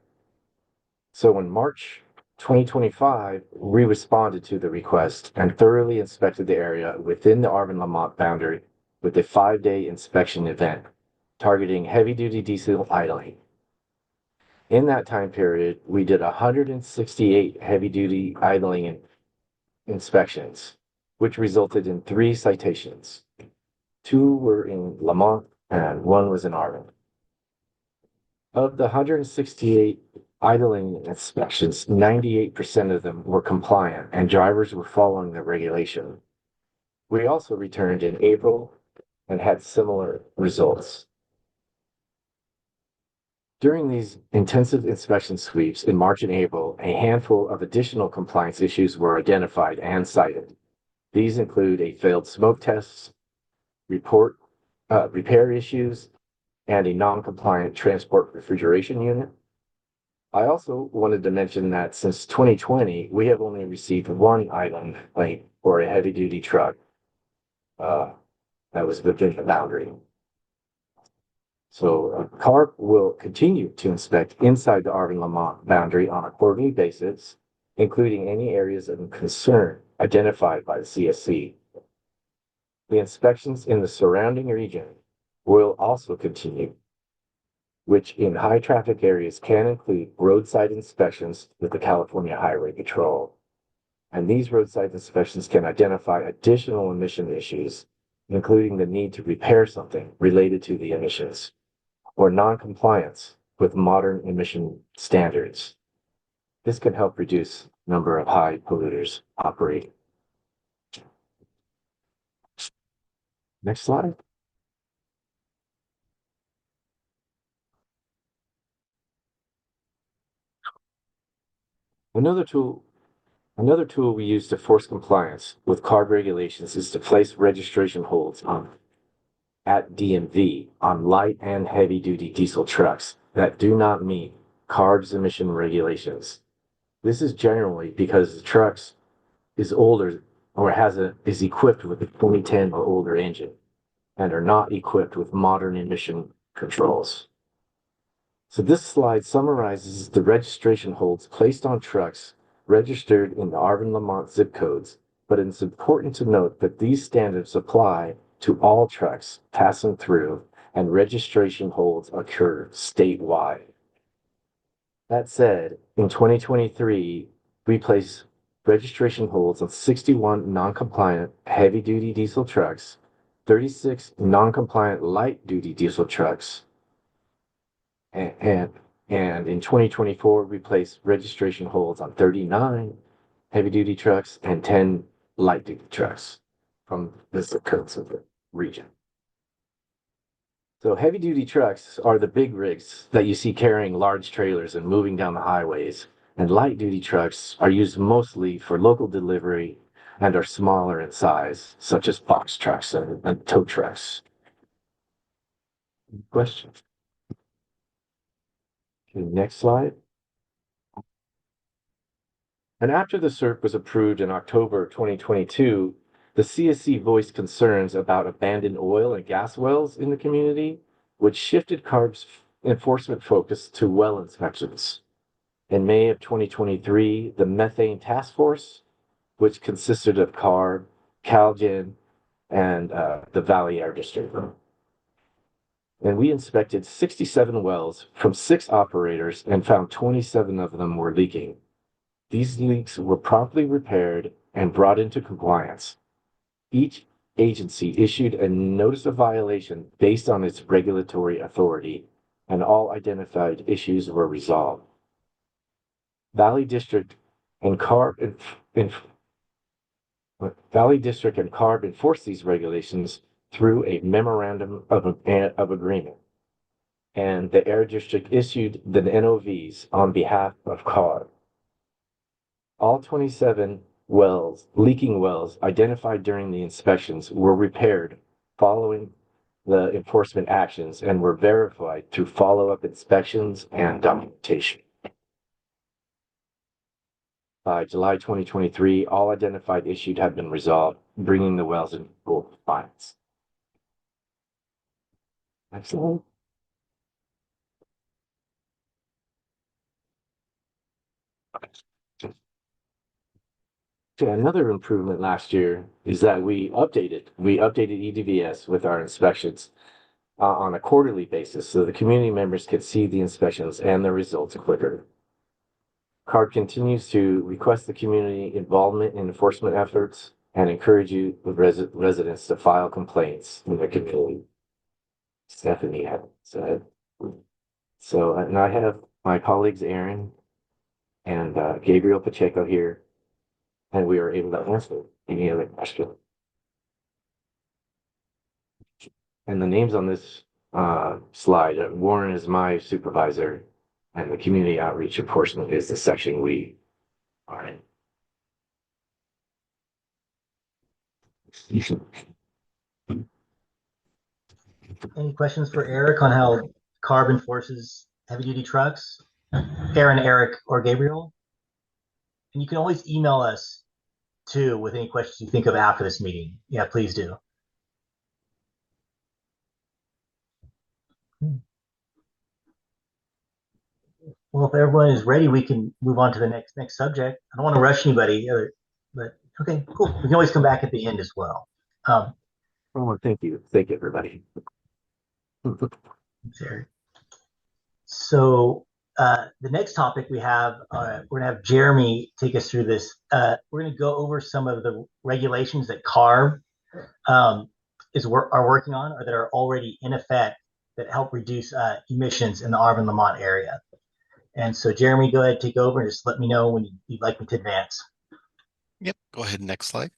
So in March 2025, we responded to the request and thoroughly inspected the area within the Arvin-Lamont boundary with a 5-day inspection event targeting heavy-duty diesel idling. In that time period, we did 168 heavy-duty idling inspections, which resulted in 3 citations. 2 were in Lamont and 1 was in Arvin. Of the 168 idling inspections, 98% of them were compliant and drivers were following the regulation. We also returned in April and had similar results. During these intensive inspection sweeps in March and April, a handful of additional compliance issues were identified and cited. These include a failed smoke test, repair issues, and a non-compliant transport refrigeration unit. I also wanted to mention that since 2020, we have only received 1 idling complaint for a heavy-duty truck that was within the boundary. So CARB will continue to inspect inside the Arvin-Lamont boundary on a quarterly basis, including any areas of concern identified by the CSC. The inspections in the surrounding region will also continue, which in high traffic areas can include roadside inspections with the California Highway Patrol. And these roadside inspections can identify additional emission issues, including the need to repair something related to the emissions or non-compliance with modern emission standards. This can help reduce the number of high polluters operating. Next slide. Another tool we use to force compliance with CARB regulations is to place registration holds at DMV on light and heavy duty diesel trucks that do not meet CARB's emission regulations. This is generally because the trucks is older or is equipped with a 2010 or older engine and are not equipped with modern emission controls. So this slide summarizes the registration holds placed on trucks registered in the Arvin-Lamont zip codes, but it's important to note that these standards apply to all trucks passing through and registration holds occur statewide. That said, in 2023, we placed registration holds on 61 non-compliant heavy-duty diesel trucks, 36 non-compliant light-duty diesel trucks, and in 2024, we placed registration holds on 39 heavy-duty trucks and 10 light-duty trucks from the zip codes of the region. So heavy-duty trucks are the big rigs that you see carrying large trailers and moving down the highways, and light-duty trucks are used mostly for local delivery and are smaller in size, such as box trucks and tow trucks. Questions? Okay, next slide. And after the CERP was approved in October 2022, the CSC voiced concerns about abandoned oil and gas wells in the community, which shifted CARB's enforcement focus to well inspections. In May of 2023, the Methane Task Force, which consisted of CARB, CalGen, and the Valley Air District. And we inspected 67 wells from 6 operators and found 27 of them were leaking. These leaks were promptly repaired and brought into compliance. Each agency issued a notice of violation based on its regulatory authority, and all identified issues were resolved. Valley District and CARB enforced these regulations through a memorandum of agreement, and the Air District issued the NOVs on behalf of CARB. All 27 leaking wells identified during the inspections were repaired following the enforcement actions and were verified through follow-up inspections and documentation. By July 2023, all identified issues had been resolved, bringing the wells into full compliance. Next slide. So another improvement last year is that we updated EDVS with our inspections on a quarterly basis so the community members could see the inspections and the results quicker. CARB continues to request the community involvement in enforcement efforts and encourage you, the residents, to file complaints when they can. Stephanie had said. So, and I have my colleagues Aaron and Gabriel Pacheco here, and we are able to answer any other question. And the names on this slide, Warren is my supervisor, and the community outreach enforcement is the section we are in. Any questions for Eric on how CARB enforces heavy duty trucks? Aaron, Eric, or Gabriel? And you can always email us too with any questions you think of after this meeting. Yeah, please do. Well, if everyone is ready, we can move on to the next subject. I don't want to rush anybody, but okay, cool. We can always come back at the end as well. Oh, thank you. Thank you, everybody. So the next topic we have, we're gonna have Jeremy take us through this. We're gonna go over some of the regulations that CARB are working on or that are already in effect that help reduce emissions in the Arvin Lamont area. And so, Jeremy, go ahead, take over, and just let me know when you'd like me to advance. Yep, go ahead, next slide.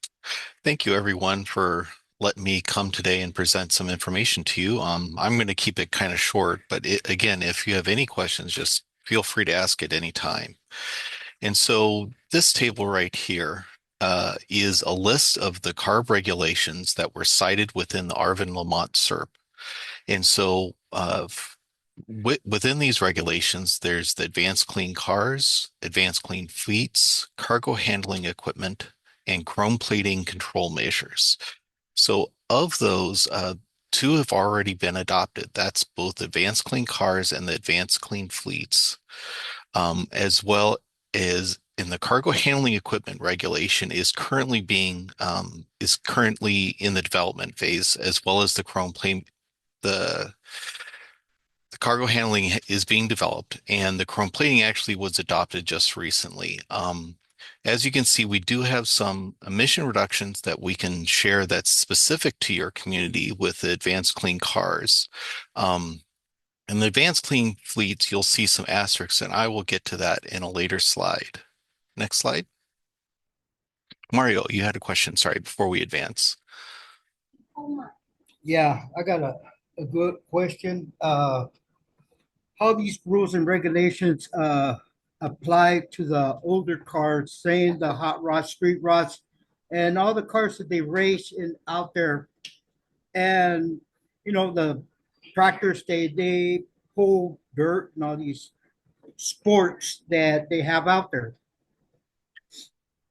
Thank you, everyone, for letting me come today and present some information to you. I'm going to keep it kind of short, but again, if you have any questions, just feel free to ask at any time. And so this table right here is a list of the CARB regulations that were cited within the Arvin Lamont SERP. And so within these regulations, there's the advanced clean cars, advanced clean fleets, cargo handling equipment, and chrome plating control measures. So of those, two have already been adopted. That's both advanced clean cars and the advanced clean fleets, as well as in the cargo handling equipment regulation is currently in the development phase, as well as the chrome plate. The cargo handling is being developed, and the chrome plating actually was adopted just recently. As you can see, we do have some emission reductions that we can share that's specific to your community with the advanced clean cars. In the advanced clean fleets, you'll see some asterisks, and I will get to that in a later slide. Next slide. Mario, you had a question, sorry, before we advance. Yeah, I got a good question. How these rules and regulations apply to the older cars, saying the hot rods, street rods, and all the cars that they race out there, and the tractors they pull dirt and all these sports that they have out there.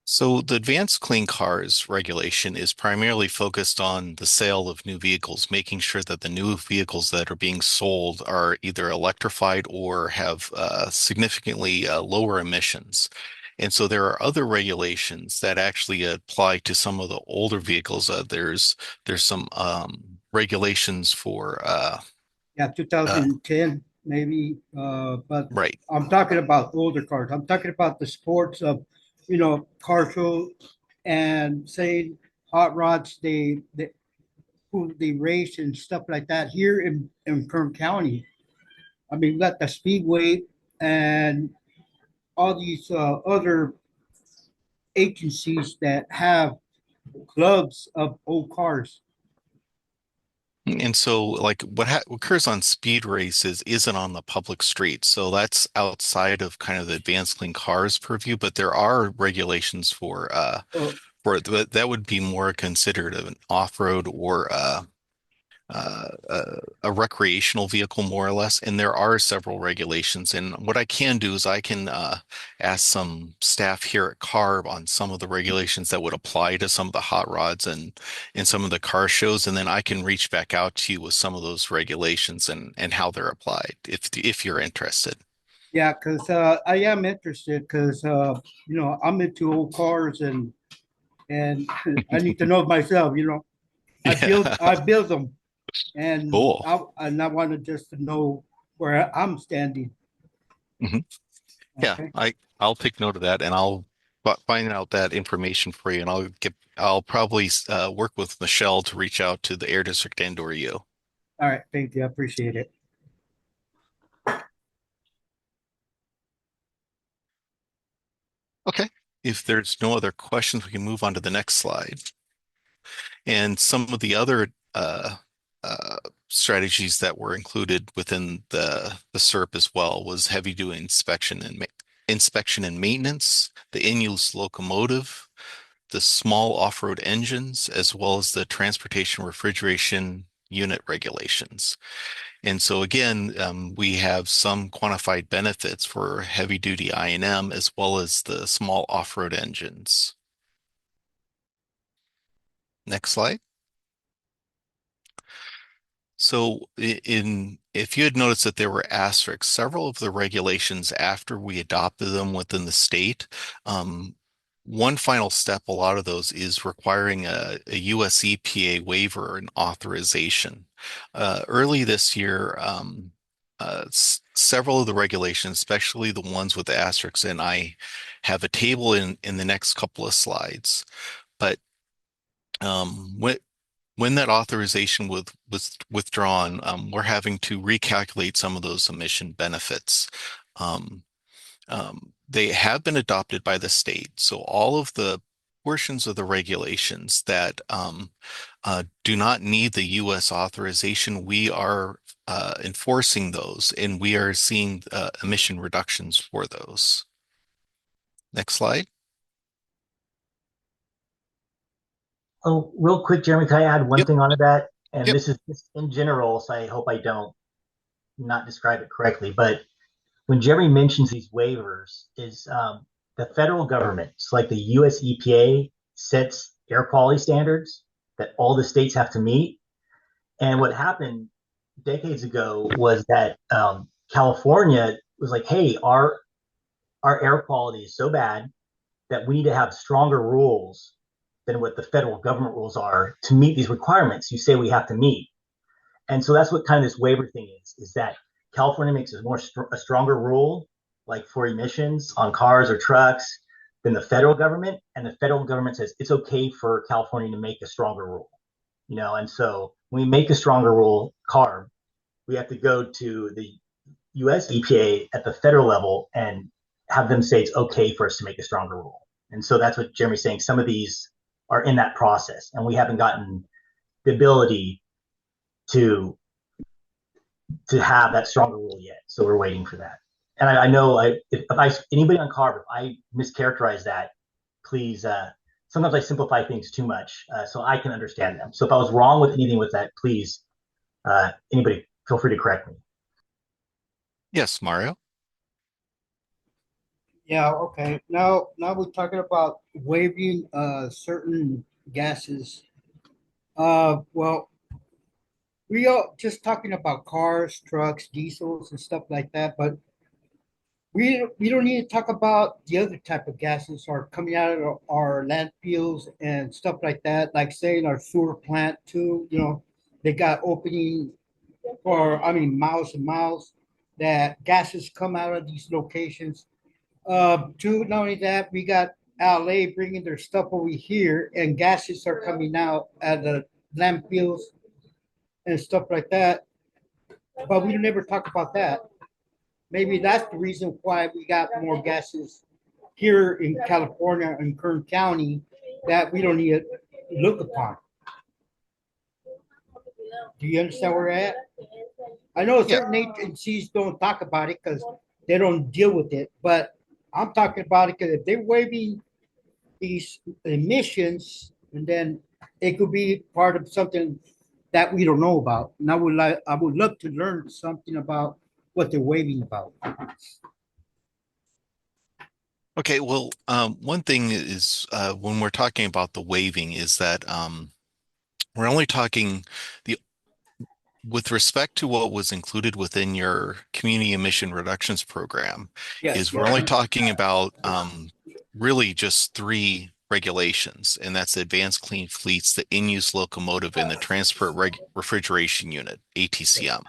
So the advanced clean cars regulation is primarily focused on the sale of new vehicles, making sure that the new vehicles that are being sold are either electrified or have significantly lower emissions. And so there are other regulations that actually apply to some of the older vehicles. There's some regulations for 2010 maybe, but right. I'm talking about older cars. I'm talking about the sports of car show and saying hot rods they race and stuff like that here in Kern County. I mean, we got the Speedway and all these other agencies that have clubs of old cars. And so, like what occurs on speed races isn't on the public streets, so that's outside of kind of the advanced clean cars purview. But there are regulations for that would be more considered an off-road or a recreational vehicle, more or less. And there are several regulations. And what I can do is I can ask some staff here at CARB on some of the regulations that would apply to some of the hot rods and some of the car shows. And then I can reach back out to you with some of those regulations and how they're applied if you're interested. Yeah, because I am interested because I'm into old cars and and I need to know myself. Yeah. I build them, and Cool. I want to just to know where I'm standing. Mhm. Yeah, Okay. I'll take note of that, and I'll find out that information for you, and I'll probably work with Michelle to reach out to the Air District and or you. All right. Thank you. I appreciate it. Okay. If there's no other questions, we can move on to the next slide. And some of the other uh, strategies that were included within the SERP as well was heavy duty inspection and maintenance, the in-use locomotive, the small off-road engines, as well as the transportation refrigeration unit regulations. And so again, we have some quantified benefits for heavy duty I&M as well as the small off-road engines. Next slide. So if you had noticed that there were asterisks, several of the regulations after we adopted them within the state, one final step, a lot of those is requiring a US EPA waiver and authorization. Early this year, several of the regulations, especially the ones with the asterisks, and I have a table in the next couple of slides, but when that authorization was withdrawn, we're having to recalculate some of those emission benefits. They have been adopted by the state, so all of the portions of the regulations that do not need the U.S. authorization, we are enforcing those, and we are seeing emission reductions for those. Next slide. Oh, real quick, Jeremy, can I add one Yep. thing onto that? And Yep. this is just in general, so I hope I don't not describe it correctly. But when Jeremy mentions these waivers, is the federal government, so like the US EPA, sets air quality standards that all the states have to meet. And what happened decades ago was that California was like, hey, our air quality is so bad that we need to have stronger rules than what the federal government rules are to meet these requirements you say we have to meet. And so that's what kind of this waiver thing is that California makes a stronger rule, like for emissions on cars or trucks, than the federal government. And the federal government says it's okay for California to make a stronger rule, And so when we make a stronger rule, CARB, we have to go to the US EPA at the federal level and have them say it's okay for us to make a stronger rule. And so that's what Jeremy's saying. Some of these are in that process, and we haven't gotten the ability to have that stronger rule yet. So we're waiting for that. And I know if anybody on CARB, if I mischaracterize that, please. Sometimes I simplify things too much, so I can understand them. So if I was wrong with anything with that, please, anybody, feel free to correct me. Yes, Mario. Yeah. Okay. Now we're talking about waiving certain gases. Well, we are just talking about cars, trucks, diesels, and stuff like that, but we don't need to talk about the other type of gases are coming out of our landfills and stuff like that, like saying our sewer plant too. They got opening for miles and miles that gases come out of these locations. Too, not only that, we got LA bringing their stuff over here, and gases are coming out at the landfills and stuff like that. But we don't ever talk about that. Maybe that's the reason why we got more gases here in California and Kern County that we don't need to look upon. Do you understand where we're at? I know certain agencies don't talk about it because they don't deal with it, but I'm talking about it because if they're waiving these emissions, and then it could be part of something that we don't know about. And I would love to learn something about what they're waiving about. Okay, well, one thing is when we're talking about the waiving is that we're only talking the with respect to what was included within your community emission reductions program, Yes, is we're only talking about really just three regulations, and that's the Advanced Clean Fleets, the in-use locomotive, and the Transport Refrigeration Unit, ATCM.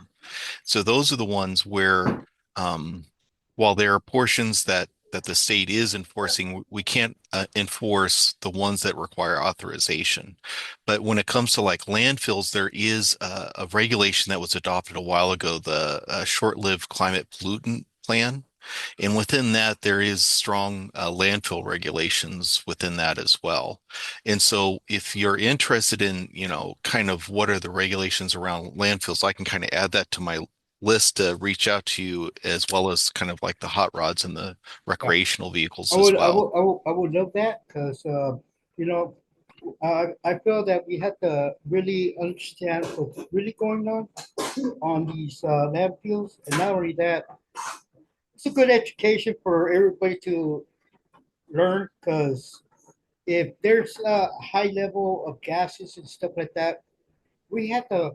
So those are the ones where, while there are portions that the state is enforcing, we can't enforce the ones that require authorization. But when it comes to like landfills, there is a regulation that was adopted a while ago, the short-lived climate pollutant plan. And within that, there is strong landfill regulations within that as well. And so if you're interested in, kind of what are the regulations around landfills, I can kind of add that to my list to reach out to you, as well as kind of like the hot rods and the recreational vehicles as well. I would love that because, you know, I feel that we have to really understand what's really going on these landfills, and not only that, it's a good education for everybody to learn because if there's a high level of gases and stuff like that, we have to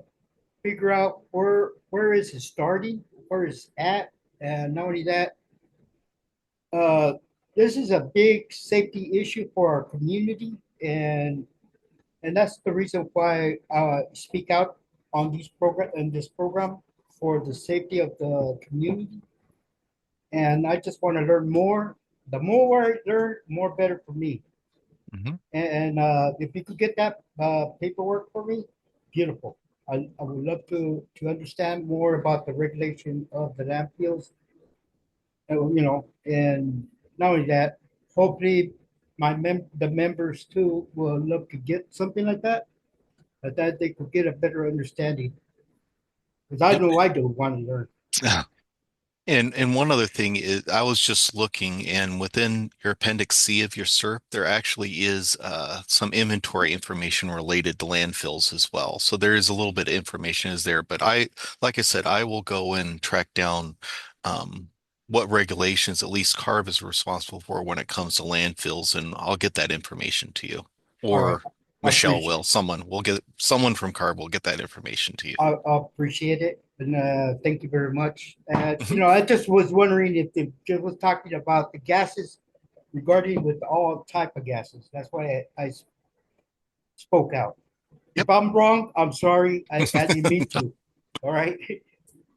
figure out where is it starting, where it's at, and not only that, uh, this is a big safety issue for our community, and that's the reason why I speak out on this program for the safety of the community. And I just want to learn more. The more I learn, more better for me. Mhm. And if you could get that paperwork for me, beautiful. I would love to understand more about the regulation of the landfills. And not only that, hopefully the members too will love to get something like that, but that they could get a better understanding. Because I Yep. know I do want to learn. And one other thing is, I was just looking, and within your Appendix C of your SERP, there actually is some inventory information related to landfills as well. So there is a little bit of information is there, but like I said, I will go and track down what regulations at least CARB is responsible for when it comes to landfills, and I'll get that information to you, All right. or I Michelle appreciate will. Someone from CARB will get that information to you. I appreciate it, and thank you very much. I just was wondering if they just was talking about the gases regarding with all type of gases. That's why I spoke out. Yep. If I'm wrong, I'm sorry. I didn't mean to. All right.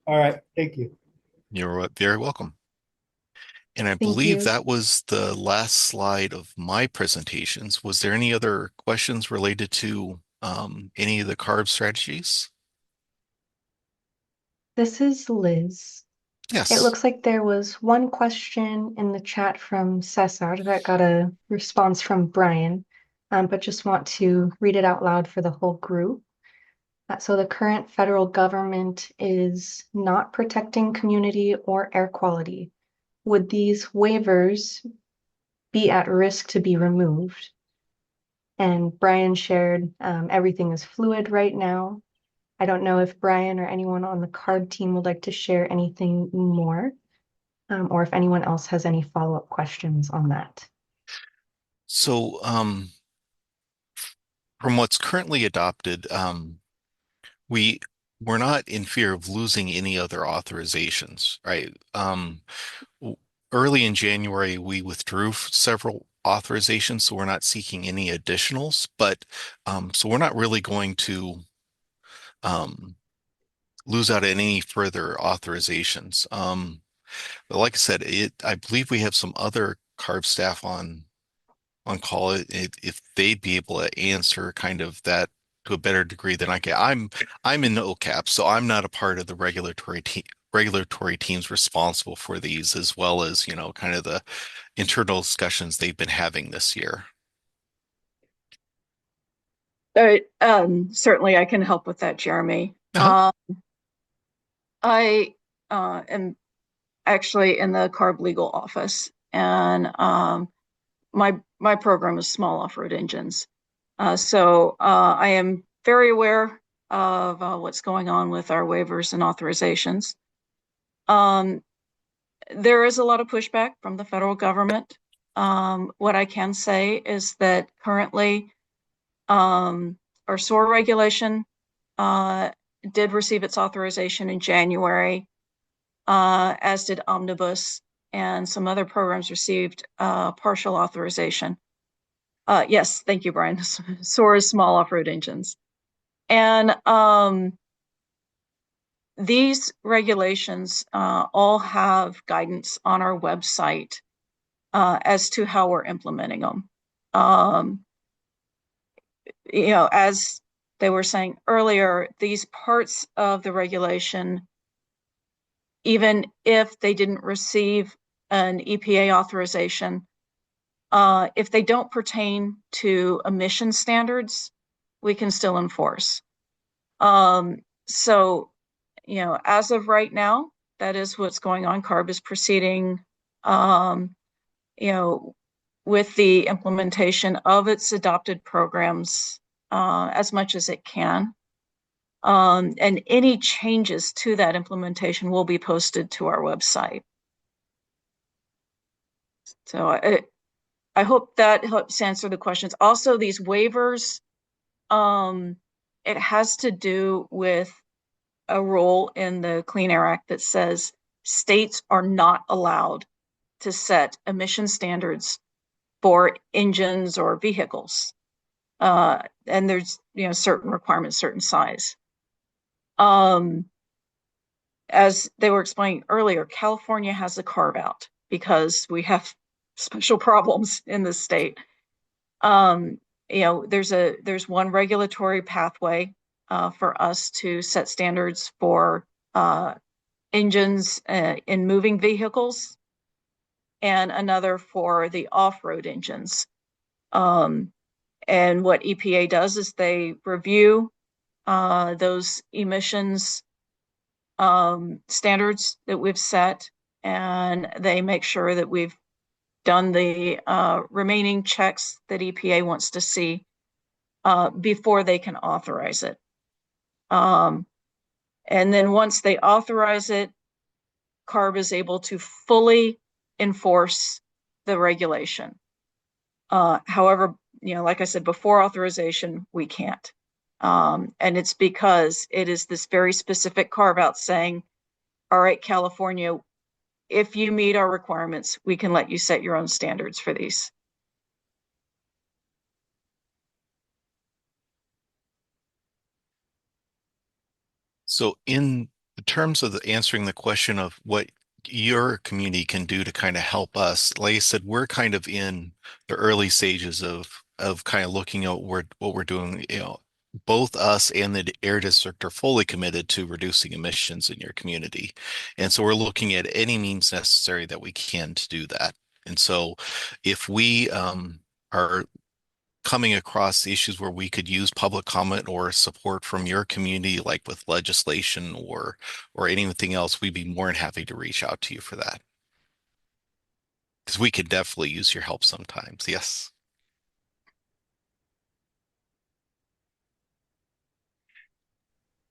All right. Thank you. You're very welcome. And I Thank believe you. that was the last slide of my presentations. Was there any other questions related to any of the CARB strategies? This is Liz. It Yes. looks like there was one question in the chat from Cesar that got a response from Brian, but just want to read it out loud for the whole group. So the current federal government is not protecting community or air quality. Would these waivers be at risk to be removed? And Brian shared everything is fluid right now. I don't know if Brian or anyone on the CARB team would like to share anything more, or if anyone else has any follow-up questions on that. So from what's currently adopted, we're not in fear of losing any other authorizations, right? Early in January, we withdrew several authorizations, so we're not seeking any additionals. But so we're not really going to lose out on any further authorizations. But like I said, I believe we have some other CARB staff on call if they'd be able to answer kind of that to a better degree than I can. I'm in OCAP, so I'm not a part of the regulatory teams responsible for these, as well as, kind of the internal discussions they've been having this year. Certainly I can help with that, Jeremy. I am actually in the CARB legal office, and my program is small off-road engines. So I am very aware of what's going on with our waivers and authorizations. There is a lot of pushback from the federal government. What I can say is that currently our SOAR regulation did receive its authorization in January, as did Omnibus, and some other programs received partial authorization. Yes, thank you, Brian. SOAR is small off-road engines. And these regulations all have guidance on our website as to how we're implementing them. As they were saying earlier, these parts of the regulation, even if they didn't receive an EPA authorization, if they don't pertain to emission standards, we can still enforce. So, as of right now, that is what's going on. CARB is proceeding, with the implementation of its adopted programs as much as it can. And any changes to that implementation will be posted to our website. So I hope that helps answer the questions. Also, these waivers, it has to do with a rule in the Clean Air Act that says states are not allowed to set emission standards for engines or vehicles. And there's, certain requirements, certain size. As they were explaining earlier, California has a carve out because we have special problems in the state. There's one regulatory pathway for us to set standards for engines in moving vehicles, and another for the off-road engines. And what EPA does is they review those emissions standards that we've set, and they make sure that we've done the remaining checks that EPA wants to see before they can authorize it. And then once they authorize it, CARB is able to fully enforce the regulation. However, like I said, before authorization, we can't. And it's because it is this very specific carve out saying, all right, California, if you meet our requirements, we can let you set your own standards for these. So in terms of answering the question of what your community can do to kind of help us, like I said, we're kind of in the early stages of kind of looking at what we're doing. Both us and the Air District are fully committed to reducing emissions in your community. And so we're looking at any means necessary that we can to do that. And so if we are coming across issues where we could use public comment or support from your community, like with legislation or anything else, we'd be more than happy to reach out to you for that. Because we could definitely use your help sometimes. Yes.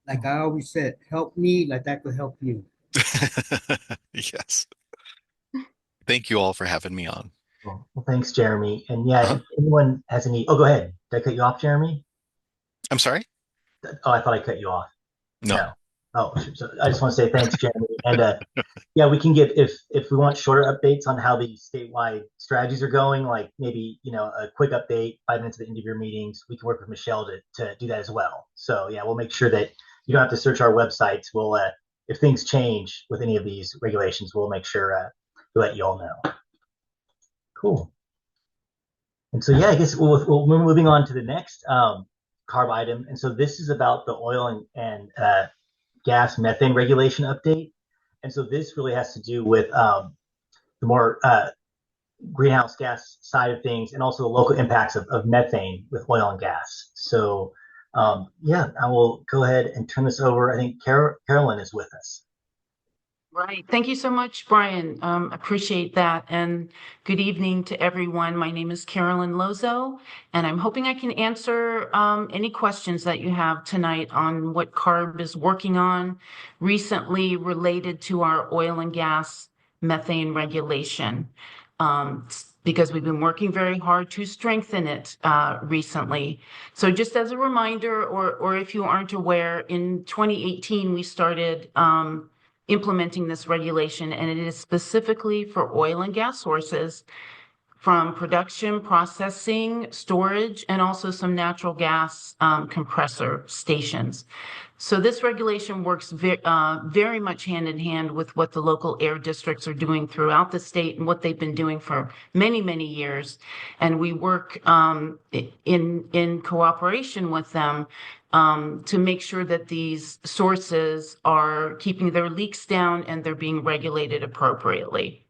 Like I always said, help me like that could help you. Yes. Thank you all for having me on. Well, thanks, Jeremy. And yeah, if anyone has any, oh, go ahead. Did I cut you off, Jeremy? I'm sorry? Oh, I thought I cut you off. No. Oh, so I just want to say thanks, Jeremy. And yeah, we can give if we want shorter updates on how the statewide strategies are going, like maybe a quick update, 5 minutes at the end of your meetings. We can work with Michelle to do that as well. So yeah, we'll make sure that you don't have to search our websites. We'll if things change with any of these regulations, we'll make sure to let you all know. Cool. And so yeah, I guess we're moving on to the next carb item. And so this is about the oil and gas methane regulation update. And so this really has to do with the more greenhouse gas side of things and also the local impacts of methane with oil and gas. So yeah, I will go ahead and turn this over. I think Carolyn is with us. Right. Thank you so much, Brian. Appreciate that. And good evening to everyone. My name is Carolyn Lozo, and I'm hoping I can answer any questions that you have tonight on what CARB is working on recently related to our oil and gas methane regulation. Because we've been working very hard to strengthen it recently. So just as a reminder, or if you aren't aware, in 2018, we started implementing this regulation, and it is specifically for oil and gas sources from production, processing, storage, and also some natural gas compressor stations. So this regulation works very much hand in hand with what the local air districts are doing throughout the state and what they've been doing for many, many years. And we work in cooperation with them to make sure that these sources are keeping their leaks down and they're being regulated appropriately.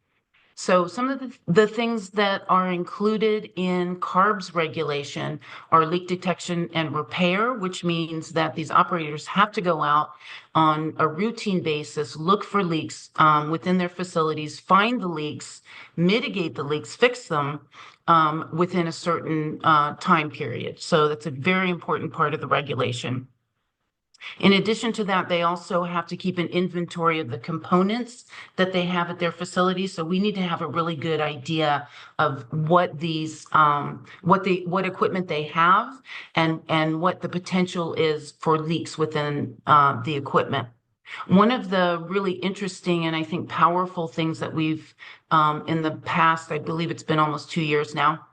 So some of the things that are included in CARB's regulation are leak detection and repair, which means that these operators have to go out on a routine basis, look for leaks within their facilities, find the leaks, mitigate the leaks, fix them within a certain time period. So that's a very important part of the regulation. In addition to that, they also have to keep an inventory of the components that they have at their facilities. So we need to have a really good idea of what these, what equipment they have and what the potential is for leaks within the equipment. One of the really interesting and I think powerful things that we've in the past, I believe it's been almost 2 years now,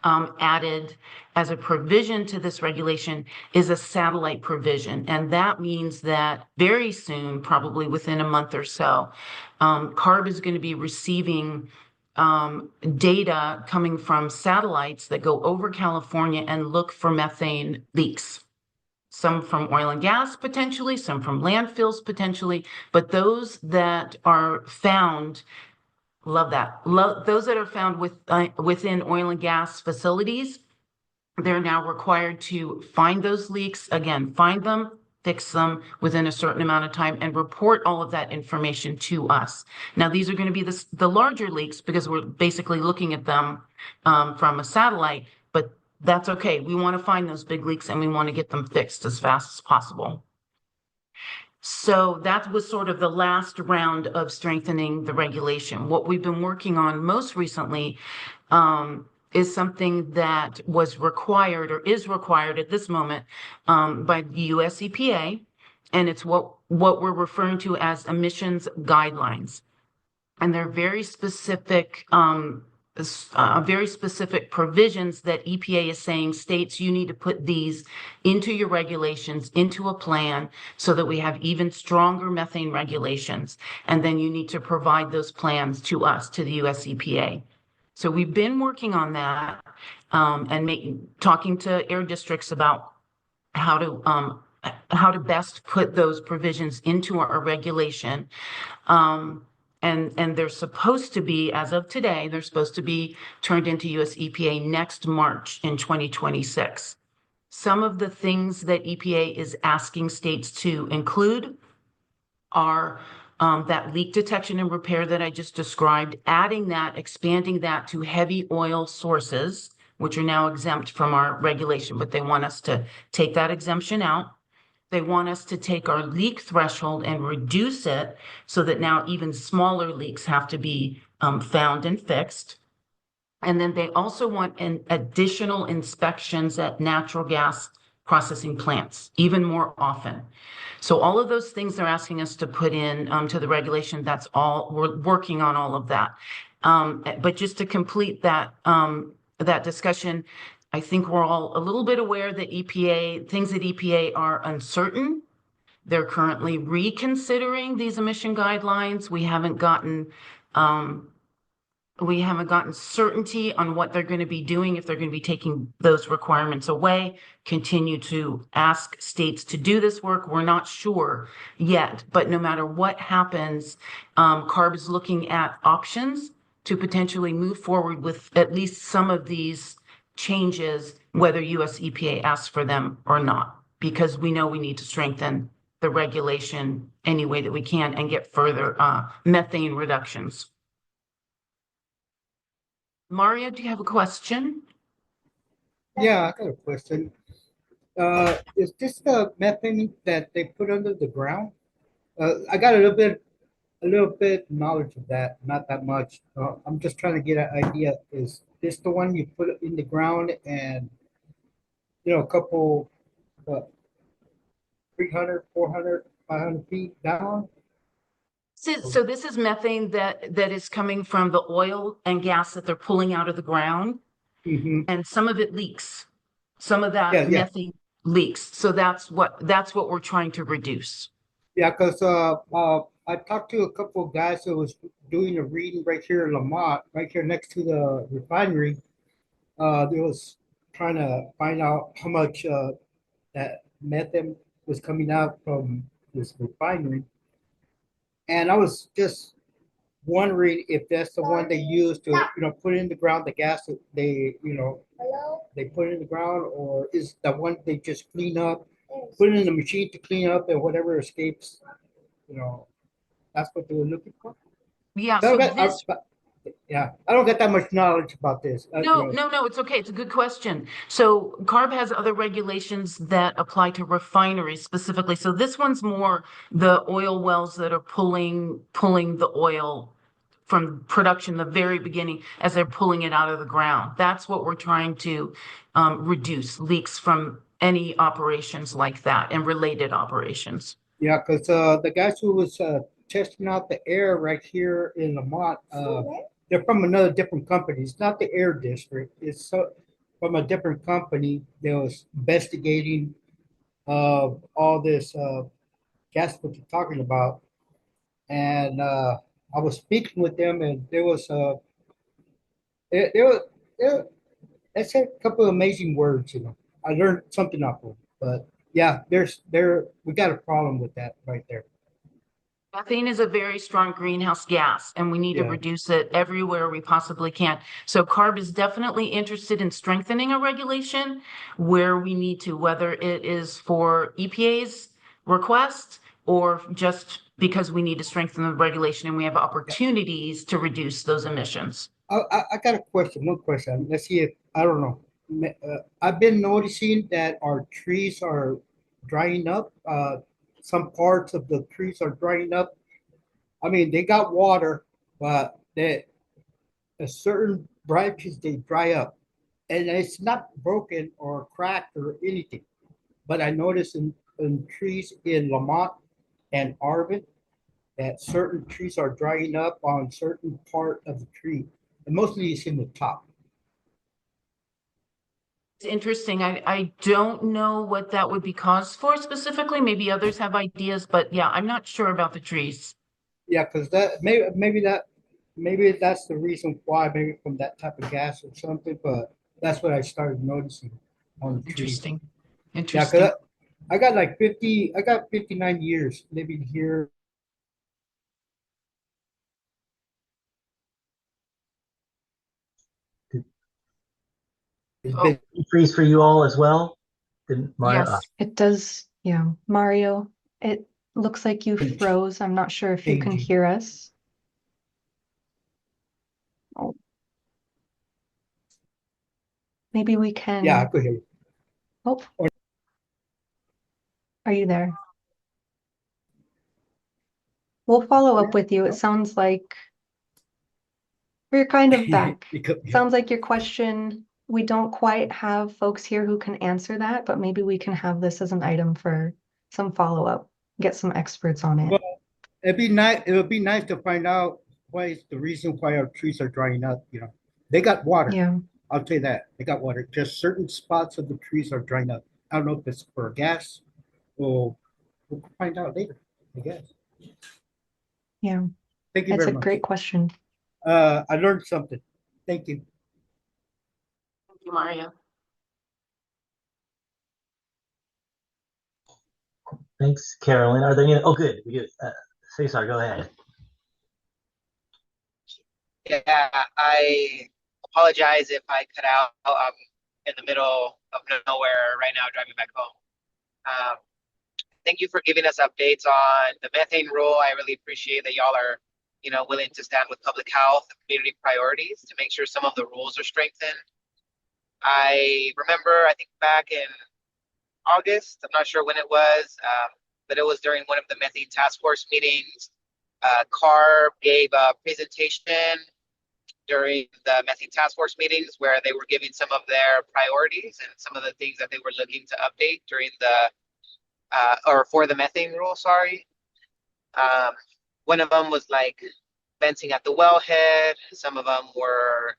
added as a provision to this regulation is a satellite provision. And that means that very soon, probably within a month or so, CARB is going to be receiving data coming from satellites that go over California and look for methane leaks. Some from oil and gas, potentially, some from landfills, potentially, but those that are found, love that. Those that are found within oil and gas facilities, they're now required to find those leaks, again, find them, fix them within a certain amount of time, and report all of that information to us. Now, these are going to be the larger leaks because we're basically looking at them from a satellite, but that's okay. We want to find those big leaks and we want to get them fixed as fast as possible. So that was sort of the last round of strengthening the regulation. What we've been working on most recently is something that was required or is required at this moment by the US EPA, and it's what we're referring to as emissions guidelines. And they're very specific provisions that EPA is saying, states, you need to put these into your regulations, into a plan, so that we have even stronger methane regulations. And then you need to provide those plans to us, to the US EPA. So we've been working on that and talking to air districts about how to best put those provisions into our regulation. And they're supposed to be, as of today, they're supposed to be turned into US EPA next March in 2026. Some of the things that EPA is asking states to include are that leak detection and repair that I just described, adding that, expanding that to heavy oil sources, which are now exempt from our regulation, but they want us to take that exemption out. They want us to take our leak threshold and reduce it so that now even smaller leaks have to be found and fixed. And then they also want additional inspections at natural gas processing plants, even more often. So all of those things they're asking us to put in to the regulation, that's all, we're working on all of that. But just to complete that, that discussion, I think we're all a little bit aware that things at EPA are uncertain. They're currently reconsidering these emission guidelines. We haven't gotten certainty on what they're going to be doing, if they're going to be taking those requirements away, continue to ask states to do this work. We're not sure yet, but no matter what happens, CARB is looking at options to potentially move forward with at least some of these changes, whether US EPA asks for them or not, because we know we need to strengthen the regulation any way that we can and get further methane reductions. Mario, do you have a question? Yeah, I got a question. Is this the methane that they put under the ground? I got a little bit knowledge of that, not that much. I'm just trying to get an idea. Is this the one you put in the ground and, a couple, what, 300, 400, 500 feet down? So this is methane that is coming from the oil and gas that they're pulling out of the ground, and some of it leaks. Some of that methane leaks. So that's what we're trying to reduce. Yeah, because I talked to a couple of guys that was doing a reading right here in Lamont, right here next to the refinery. They was trying to find out how much that methane was coming out from this refinery. And I was just wondering if that's the one they use to, put in the ground, the gas that they put in the ground, or is the one they just clean up, put it in the machine to clean up and whatever escapes, that's what they were looking for. Yeah, So so this I don't get that much knowledge about this. No, it's okay. It's a good question. So CARB has other regulations that apply to refineries specifically. So this one's more the oil wells that are pulling the oil from production, the very beginning, as they're pulling it out of the ground. That's what we're trying to reduce, leaks from any operations like that and related operations. Yeah, because the guys who was testing out the air right here in Lamont, they're from another different company. It's not the air district. It's from a different company. They was investigating all this gas what you're talking about, and I was speaking with them, and there was there they said a couple of amazing words. I learned something off of them, but yeah, we got a problem with that right there. Methane is a very strong greenhouse gas, and we need to reduce it everywhere we possibly can. So CARB is definitely interested in strengthening a regulation where we need to, whether it is for EPA's request or just because we need to strengthen the regulation and we have opportunities to reduce those emissions. I got one question. Let's see if, I don't know. I've been noticing that our trees are drying up. Some parts of the trees are drying up. I mean, they got water, but a certain branches, they dry up. And it's not broken or cracked or anything. But I noticed in trees in Lamont and Arvin that certain trees are drying up on certain part of the tree. And mostly it's in the top. It's interesting. I don't know what that would be caused for specifically. Maybe others have ideas, but yeah, I'm not sure about the trees. Yeah, because that maybe that's the reason why, maybe from that type of gas or something. But that's what I started noticing on the trees. Interesting. Yeah, Interesting. because I got like 50. I got 59 years living here. It's been freeze for you all as well? Didn't Mario? Yes. It does, yeah. Mario, it looks like you froze. I'm not sure if you can hear us. Oh. Maybe we can. Yeah, I could hear you. Oh. Are you there? We'll follow up with you. It sounds like we're kind of back. Sounds like your question, we don't quite have folks here who can answer that, but maybe we can have this as an item for some follow-up, get some experts on it. Well, it'd be nice. It would be nice to find out why is the reason why our trees are drying up. They got water. Yeah. I'll tell you that they got water. Just certain spots of the trees are drying up. I don't know if it's for gas, or we'll find out later, I guess. Yeah. Thank you It's very a much. great question. I learned something. Thank you. Thank you, Mario. Thanks, Carolyn. Are there any? Oh, good. We do. Cesar, go ahead. Yeah, I apologize if I cut out. I'm in the middle of nowhere right now, driving back home. Thank you for giving us updates on the methane rule. I really appreciate that y'all are, willing to stand with public health and community priorities to make sure some of the rules are strengthened. I remember, I think back in August, I'm not sure when it was, but it was during one of the methane task force meetings. CARB gave a presentation during the methane task force meetings where they were giving some of their priorities and some of the things that they were looking to update during or for the methane rule, sorry. one of them was like venting at the wellhead. Some of them were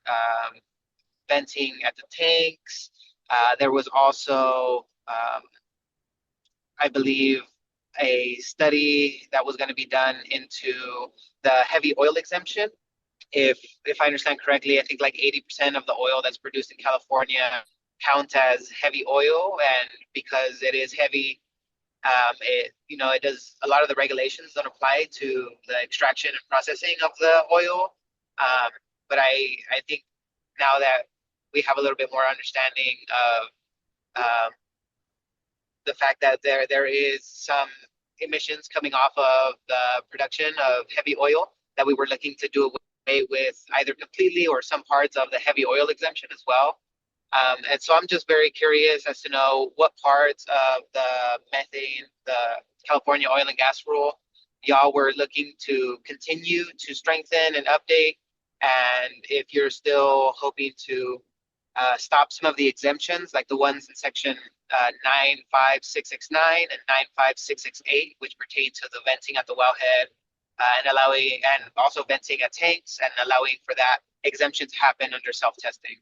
venting at the tanks. There was also, I believe, a study that was going to be done into the heavy oil exemption. If I understand correctly, I think like 80% of the oil that's produced in California counts as heavy oil, and because it is heavy, it does a lot of the regulations don't apply to the extraction and processing of the oil. But I think now that we have a little bit more understanding of the fact that there is some emissions coming off of the production of heavy oil, that we were looking to do away with either completely or some parts of the heavy oil exemption as well. And so I'm just very curious as to know what parts of the methane, the California oil and gas rule, y'all were looking to continue to strengthen and update, and if you're still hoping to stop some of the exemptions, like the ones in section 95669 and 95668, which pertain to the venting at the wellhead, and also venting at tanks, and allowing for that exemption to happen under self-testing.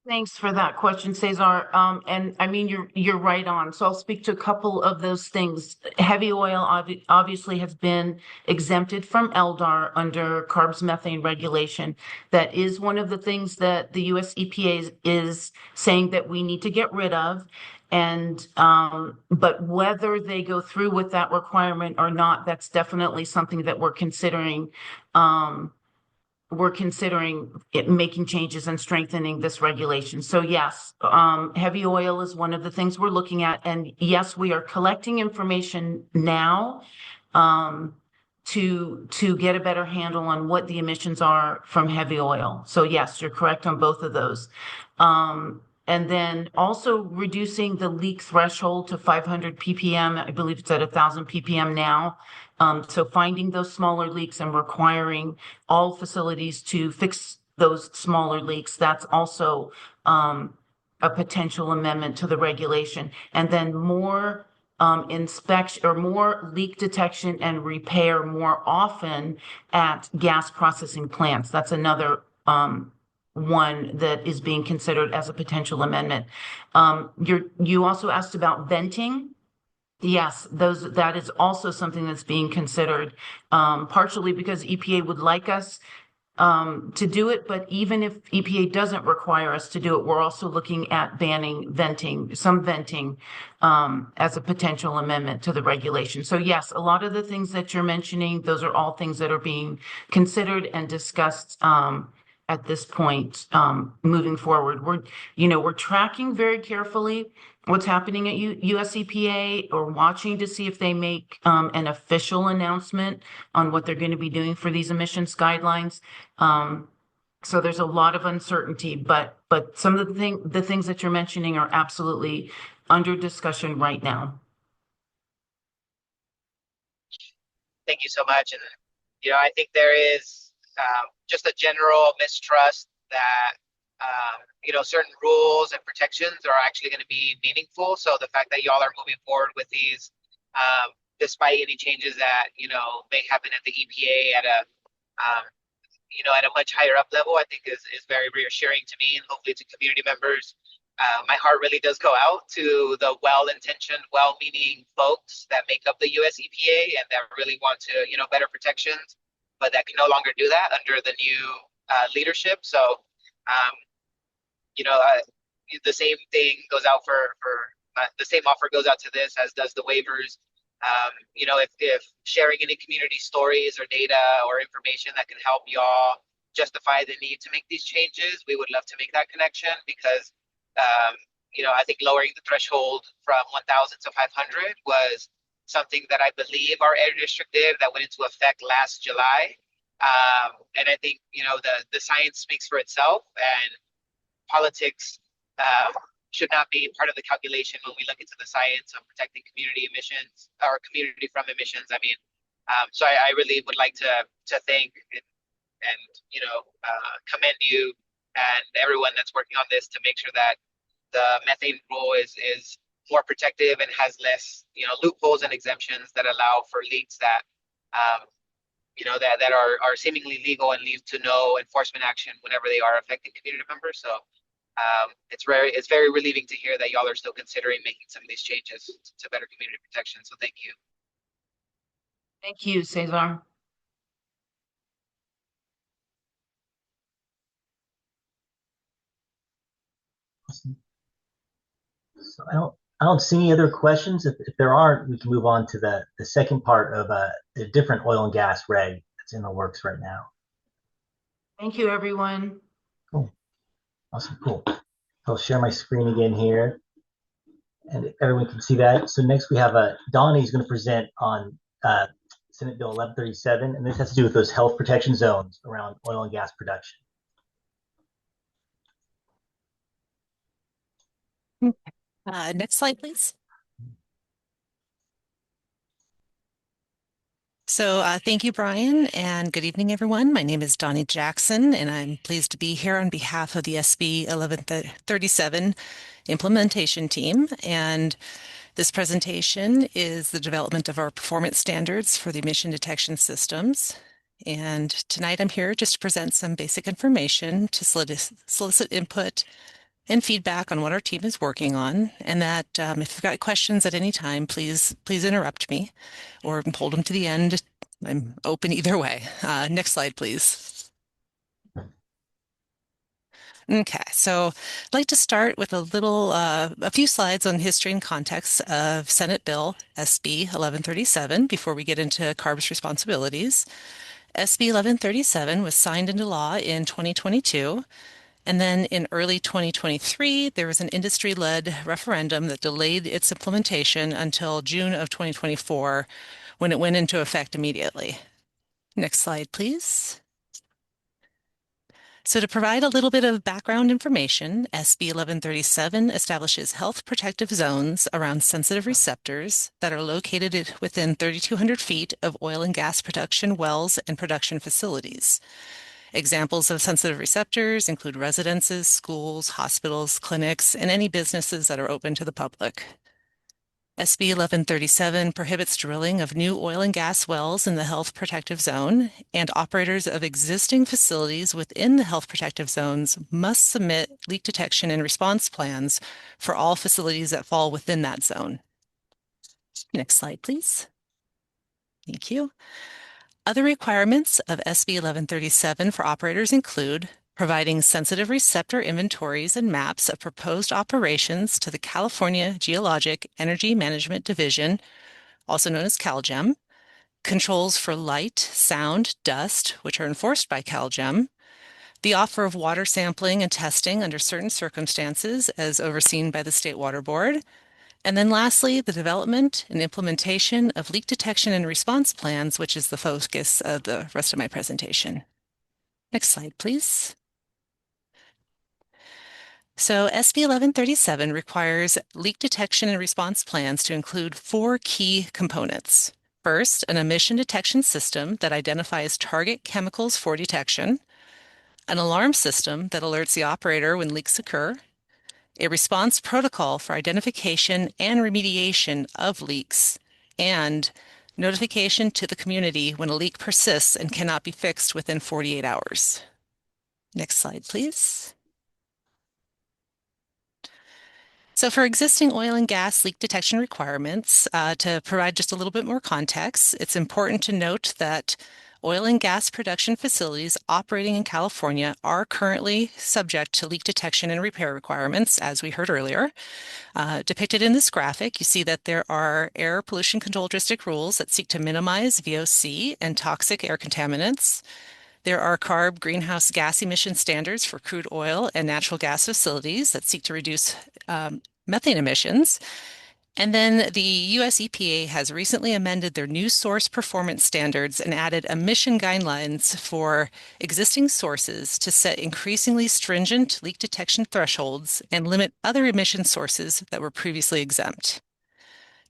Thanks for that question, Cesar. And I mean, you're right on. So I'll speak to a couple of those things. Heavy oil obviously has been exempted from LDAR under CARB's methane regulation. That is one of the things that the US EPA is saying that we need to get rid of. And but whether they go through with that requirement or not, that's definitely something that we're considering. We're considering making changes and strengthening this regulation. So yes, heavy oil is one of the things we're looking at. And yes, we are collecting information now to get a better handle on what the emissions are from heavy oil. So yes, you're correct on both of those. And then also reducing the leak threshold to 500 ppm. I believe it's at 1,000 ppm now. So finding those smaller leaks and requiring all facilities to fix those smaller leaks, that's also a potential amendment to the regulation. And then more inspection or more leak detection and repair more often at gas processing plants. That's another one that is being considered as a potential amendment. You also asked about venting. Yes, that is also something that's being considered, partially because EPA would like us to do it, but even if EPA doesn't require us to do it, we're also looking at banning some venting as a potential amendment to the regulation. So yes, a lot of the things that you're mentioning, those are all things that are being considered and discussed at this point, moving forward. We're tracking very carefully what's happening at US EPA, or watching to see if they make an official announcement on what they're going to be doing for these emissions guidelines. So there's a lot of uncertainty, but some of the things that you're mentioning are absolutely under discussion right now. Thank you so much. And I think there is just a general mistrust that certain rules and protections are actually going to be meaningful. So the fact that y'all are moving forward with these, despite any changes that may happen at the EPA at a much higher up level, I think is very reassuring to me, and hopefully to community members. My heart really does go out to the well-intentioned, well-meaning folks that make up the US EPA and that really want to better protections, but that can no longer do that under the new leadership. So the same thing goes out for the same offer goes out to this as does the waivers. If sharing any community stories or data or information that can help y'all justify the need to make these changes, we would love to make that connection, because I think lowering the threshold from 1,000 to 500 was something that I believe our air district did, that went into effect last July. And I think the science speaks for itself, and politics should not be part of the calculation when we look into the science of protecting community emissions or community from emissions. I mean, so I really would like to thank and commend you and everyone that's working on this to make sure that the methane rule is more protective and has less, loopholes and exemptions that allow for leaks that, that are seemingly legal and lead to no enforcement action whenever they are affecting community members. So it's very relieving to hear that y'all are still considering making some of these changes to better community protection. So thank you. Thank you, Cesar. So I don't see any other questions. If there aren't, we can move on to the second part of a different oil and gas reg that's in the works right now. Thank you, everyone. Cool. Awesome. Cool. I'll share my screen again here, and everyone can see that. So next we have Donnie is going to present on Senate Bill 1137, and this has to do with those health protection zones around oil and gas production. Next slide, please. So thank you, Brian, and good evening, everyone. My name is Donnie Jackson, and I'm pleased to be here on behalf of the SB 1137 implementation team. And this presentation is the development of our performance standards for the emission detection systems. And tonight I'm here just to present some basic information to solicit input and feedback on what our team is working on, and that if you've got questions at any time, please interrupt me or hold them to the end. I'm open either way. Next slide, please. Okay, so I'd like to start with a few slides on history and context of Senate Bill SB 1137 before we get into CARB's responsibilities. SB 1137 was signed into law in 2022. And then in early 2023, there was an industry-led referendum that delayed its implementation until June of 2024, when it went into effect immediately. Next slide, please. So to provide a little bit of background information, SB 1137 establishes health protective zones around sensitive receptors that are located within 3,200 feet of oil and gas production wells and production facilities. Examples of sensitive receptors include residences, schools, hospitals, clinics, and any businesses that are open to the public. SB 1137 prohibits drilling of new oil and gas wells in the health protective zone, and operators of existing facilities within the health protective zones must submit leak detection and response plans for all facilities that fall within that zone. Next slide, please. Thank you. Other requirements of SB 1137 for operators include providing sensitive receptor inventories and maps of proposed operations to the California Geologic Energy Management Division, also known as CalGEM, controls for light, sound, dust, which are enforced by CalGEM, the offer of water sampling and testing under certain circumstances as overseen by the State Water Board, and then lastly, the development and implementation of leak detection and response plans, which is the focus of the rest of my presentation. Next slide, please. So SB 1137 requires leak detection and response plans to include 4 key components. First, an emission detection system that identifies target chemicals for detection, an alarm system that alerts the operator when leaks occur, a response protocol for identification and remediation of leaks, and notification to the community when a leak persists and cannot be fixed within 48 hours. Next slide, please. So for existing oil and gas leak detection requirements, to provide just a little bit more context, it's important to note that oil and gas production facilities operating in California are currently subject to leak detection and repair requirements, as we heard earlier. Depicted in this graphic, you see that there are air pollution control district rules that seek to minimize VOC and toxic air contaminants. There are CARB greenhouse gas emission standards for crude oil and natural gas facilities that seek to reduce methane emissions. And then the US EPA has recently amended their new source performance standards and added emission guidelines for existing sources to set increasingly stringent leak detection thresholds and limit other emission sources that were previously exempt.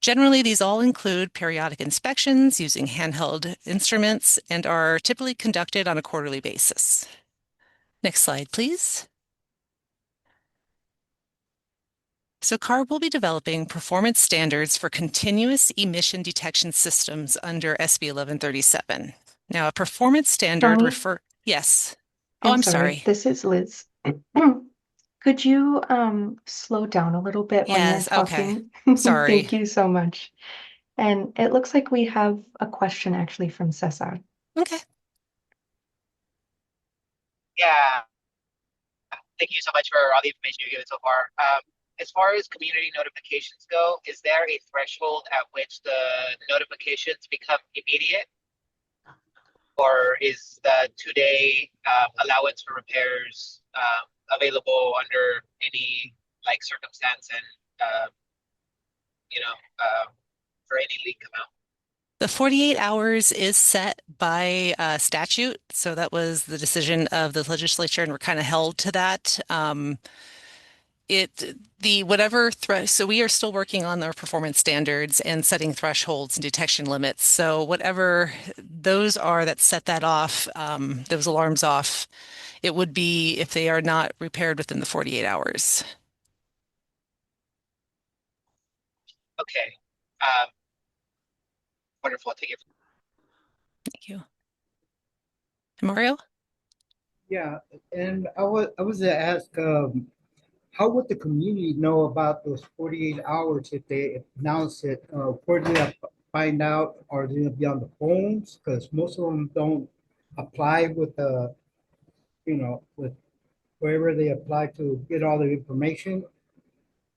Generally, these all include periodic inspections using handheld instruments and are typically conducted on a quarterly basis. Next slide, please. So CARB will be developing performance standards for continuous emission detection systems under SB 1137. Now, a performance standard Johnny, yes. Oh, I'm I'm sorry. sorry. This is Liz. Could you slow down a little bit when you're Yes, okay. talking? Sorry. Thank you so much. And it looks like we have a question actually from Cesar. Okay. Yeah, thank you so much for all the information you've given so far. As far as community notifications go, is there a threshold at which the notifications become immediate? Or is the 2-day allowance for repairs available under any like circumstance and for any leak amount? The 48 hours is set by statute. So that was the decision of the legislature, and we're kind of held to that. So we are still working on our performance standards and setting thresholds and detection limits. So whatever those are that set that off, those alarms off, it would be if they are not repaired within the 48 hours. Okay. Wonderful. Thank you. Thank you. Mario? Yeah, and I was to ask, how would the community know about those 48 hours if they announce it? Where do they find out? Are they gonna be on the phones? Because most of them don't apply with with wherever they apply to get all the information.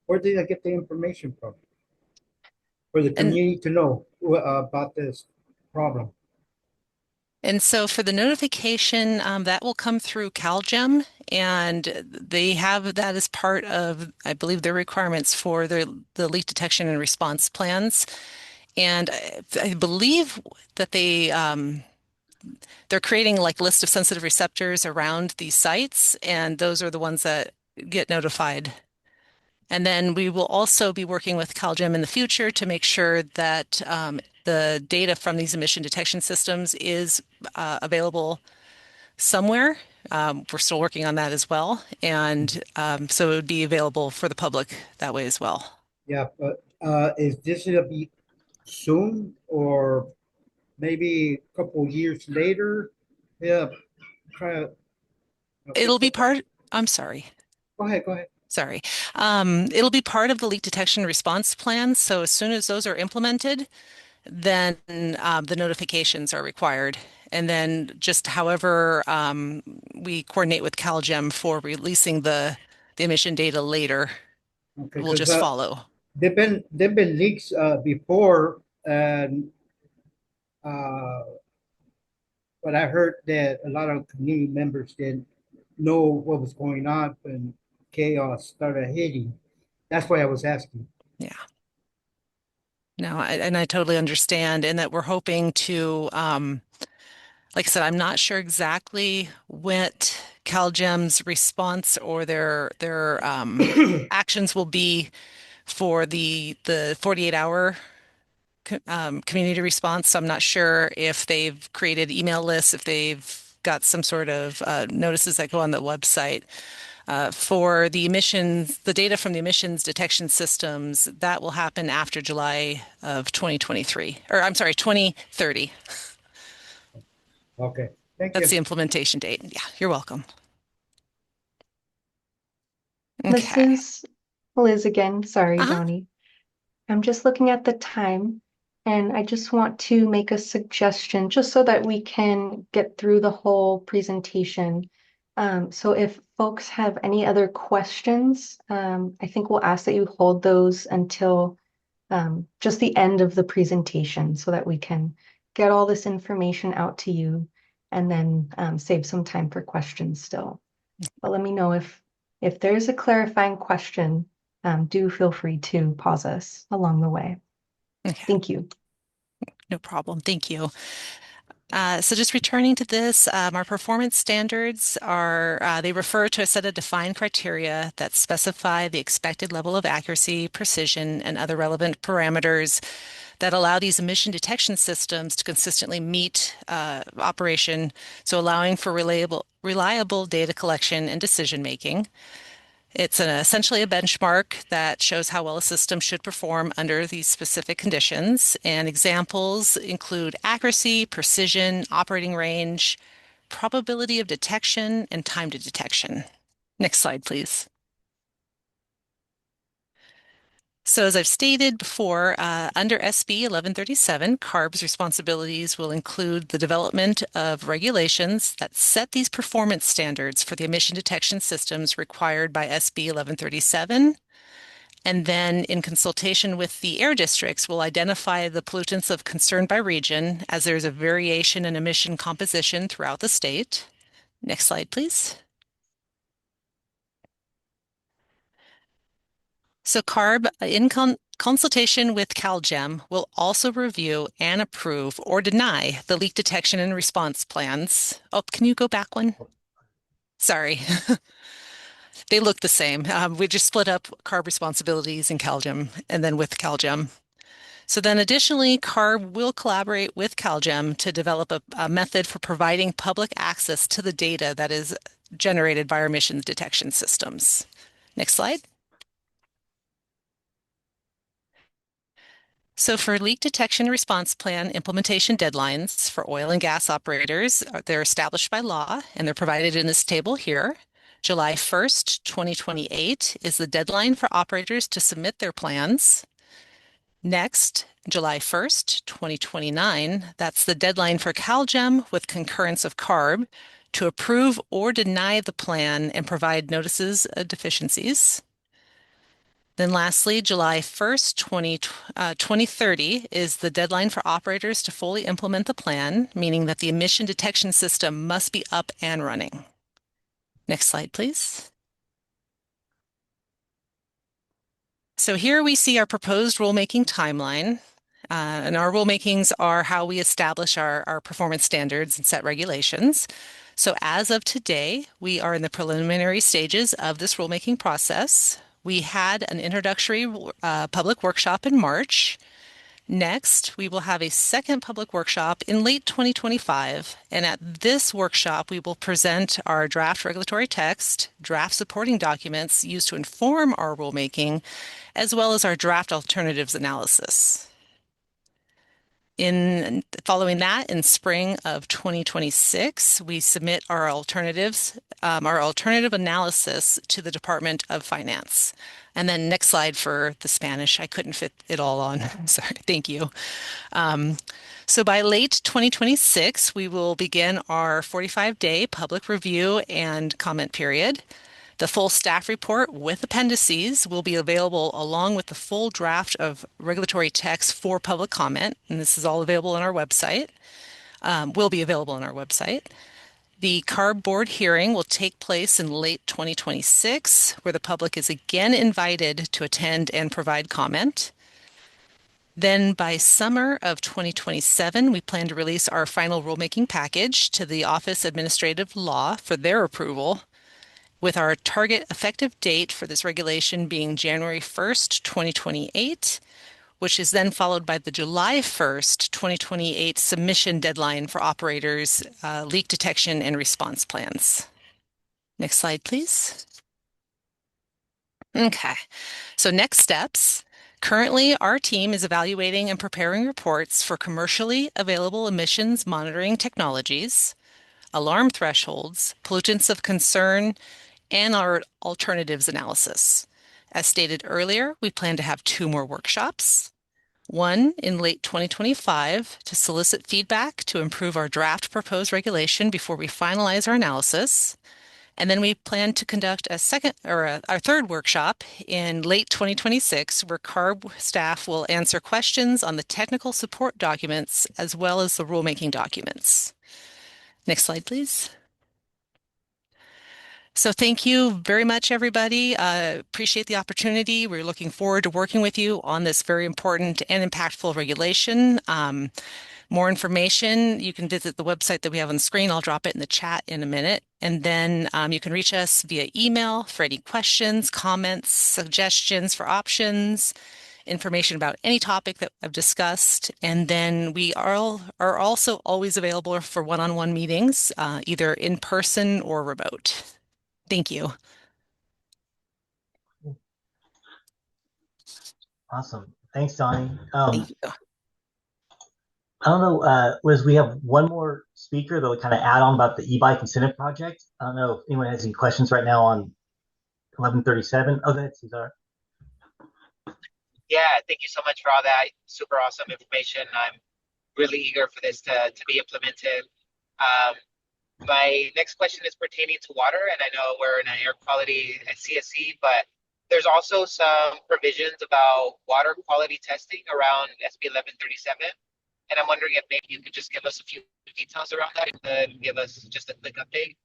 Where do they get the information from? For the And community to know about this problem. And so for the notification, that will come through CalGEM, and they have that as part of, I believe, their requirements for the leak detection and response plans. And I believe that they're creating like list of sensitive receptors around these sites, and those are the ones that get notified. And then we will also be working with CalGEM in the future to make sure that the data from these emission detection systems is available somewhere. We're still working on that as well. And so it would be available for the public that way as well. Yeah, but is this gonna be soon or maybe a couple years later? Yeah, try to It'll be I'm sorry. Go ahead, go ahead. Sorry. It'll be part of the leak detection response plan. So as soon as those are implemented, then the notifications are required. And then just however we coordinate with CalGEM for releasing the emission data later, Okay, we'll just follow. There've been leaks before, and but I heard that a lot of community members didn't know what was going on when chaos started hitting. That's why I was asking. Yeah. No, and I totally understand, and that we're hoping to, like I said, I'm not sure exactly what CalGEM's response or their actions will be for the 48-hour community response. So I'm not sure if they've created email lists, if they've got some sort of notices that go on the website. For the emissions, the data from the emissions detection systems, that will happen after July of 2023, or I'm sorry, 2030. Okay, thank That's you. the implementation date. Yeah, you're welcome. This Okay. is Liz again. Sorry, Johnny. I'm just looking at the time, and I just want to make a suggestion just so that we can get through the whole presentation. So if folks have any other questions, I think we'll ask that you hold those until just the end of the presentation so that we can get all this information out to you and then save some time for questions still. But let me know if there's a clarifying question, do feel free to pause us along the way. Okay. Thank you. No problem. Thank you. So just returning to this, our performance standards they refer to a set of defined criteria that specify the expected level of accuracy, precision, and other relevant parameters that allow these emission detection systems to consistently meet operation, so allowing for reliable data collection and decision making. It's essentially a benchmark that shows how well a system should perform under these specific conditions. And examples include accuracy, precision, operating range, probability of detection, and time to detection. Next slide, please. So as I've stated before, under SB 1137, CARB's responsibilities will include the development of regulations that set these performance standards for the emission detection systems required by SB 1137. And then in consultation with the air districts, we'll identify the pollutants of concern by region as there's a variation in emission composition throughout the state. Next slide, please. So CARB, in consultation with CalGEM, will also review and approve or deny the leak detection and response plans. Oh, can you go back one? Sorry. They look the same. We just split up CARB responsibilities in CalGEM and then with CalGEM. So then additionally, CARB will collaborate with CalGEM to develop a method for providing public access to the data that is generated by our emissions detection systems. Next slide. So for leak detection response plan implementation deadlines for oil and gas operators, they're established by law and they're provided in this table here. July 1st, 2028 is the deadline for operators to submit their plans. Next, July 1st, 2029, that's the deadline for CalGEM with concurrence of CARB to approve or deny the plan and provide notices of deficiencies. Then lastly, July 1st, 2030 is the deadline for operators to fully implement the plan, meaning that the emission detection system must be up and running. Next slide, please. So here we see our proposed rulemaking timeline. And our rulemakings are how we establish our performance standards and set regulations. So as of today, we are in the preliminary stages of this rulemaking process. We had an introductory public workshop in March. Next, we will have a second public workshop in late 2025. And at this workshop, we will present our draft regulatory text, draft supporting documents used to inform our rulemaking, as well as our draft alternatives analysis. Following that, in spring of 2026, we submit our alternatives, our alternative analysis to the Department of Finance. And then next slide for the Spanish. I couldn't fit it all on. Sorry. Thank you. So by late 2026, we will begin our 45-day public review and comment period. The full staff report with appendices will be available along with the full draft of regulatory text for public comment, and this is all available on our website, will be available on our website. The CARB board hearing will take place in late 2026, where the public is again invited to attend and provide comment. Then by summer of 2027, we plan to release our final rulemaking package to the Office of Administrative Law for their approval, with our target effective date for this regulation being January 1st, 2028, which is then followed by the July 1st, 2028 submission deadline for operators' leak detection and response plans. Next slide, please. Okay, so next steps. Currently, our team is evaluating and preparing reports for commercially available emissions monitoring technologies, alarm thresholds, pollutants of concern, and our alternatives analysis. As stated earlier, we plan to have 2 more workshops, one in late 2025 to solicit feedback to improve our draft proposed regulation before we finalize our analysis. And then we plan to conduct our third workshop in late 2026, where CARB staff will answer questions on the technical support documents as well as the rulemaking documents. Next slide, please. So thank you very much, everybody. Appreciate the opportunity. We're looking forward to working with you on this very important and impactful regulation. More information, you can visit the website that we have on the screen. I'll drop it in the chat in a minute. And then you can reach us via email for any questions, comments, suggestions for options, information about any topic that I've discussed. And then we are also always available for one-on-one meetings, either in person or remote. Thank you. Awesome. Thanks, Donnie. Thank you. I don't know, Liz, we have one more speaker that will kind of add on about the e-bike incentive project. I don't know if anyone has any questions right now on 1137. Oh, that's Cesar. Yeah, thank you so much for all that super awesome information. I'm really eager for this to be implemented. My next question is pertaining to water, and I know we're in an air quality at CSC, but there's also some provisions about water quality testing around SB 1137. And I'm wondering if maybe you could just give us a few details around that and give us just a quick update.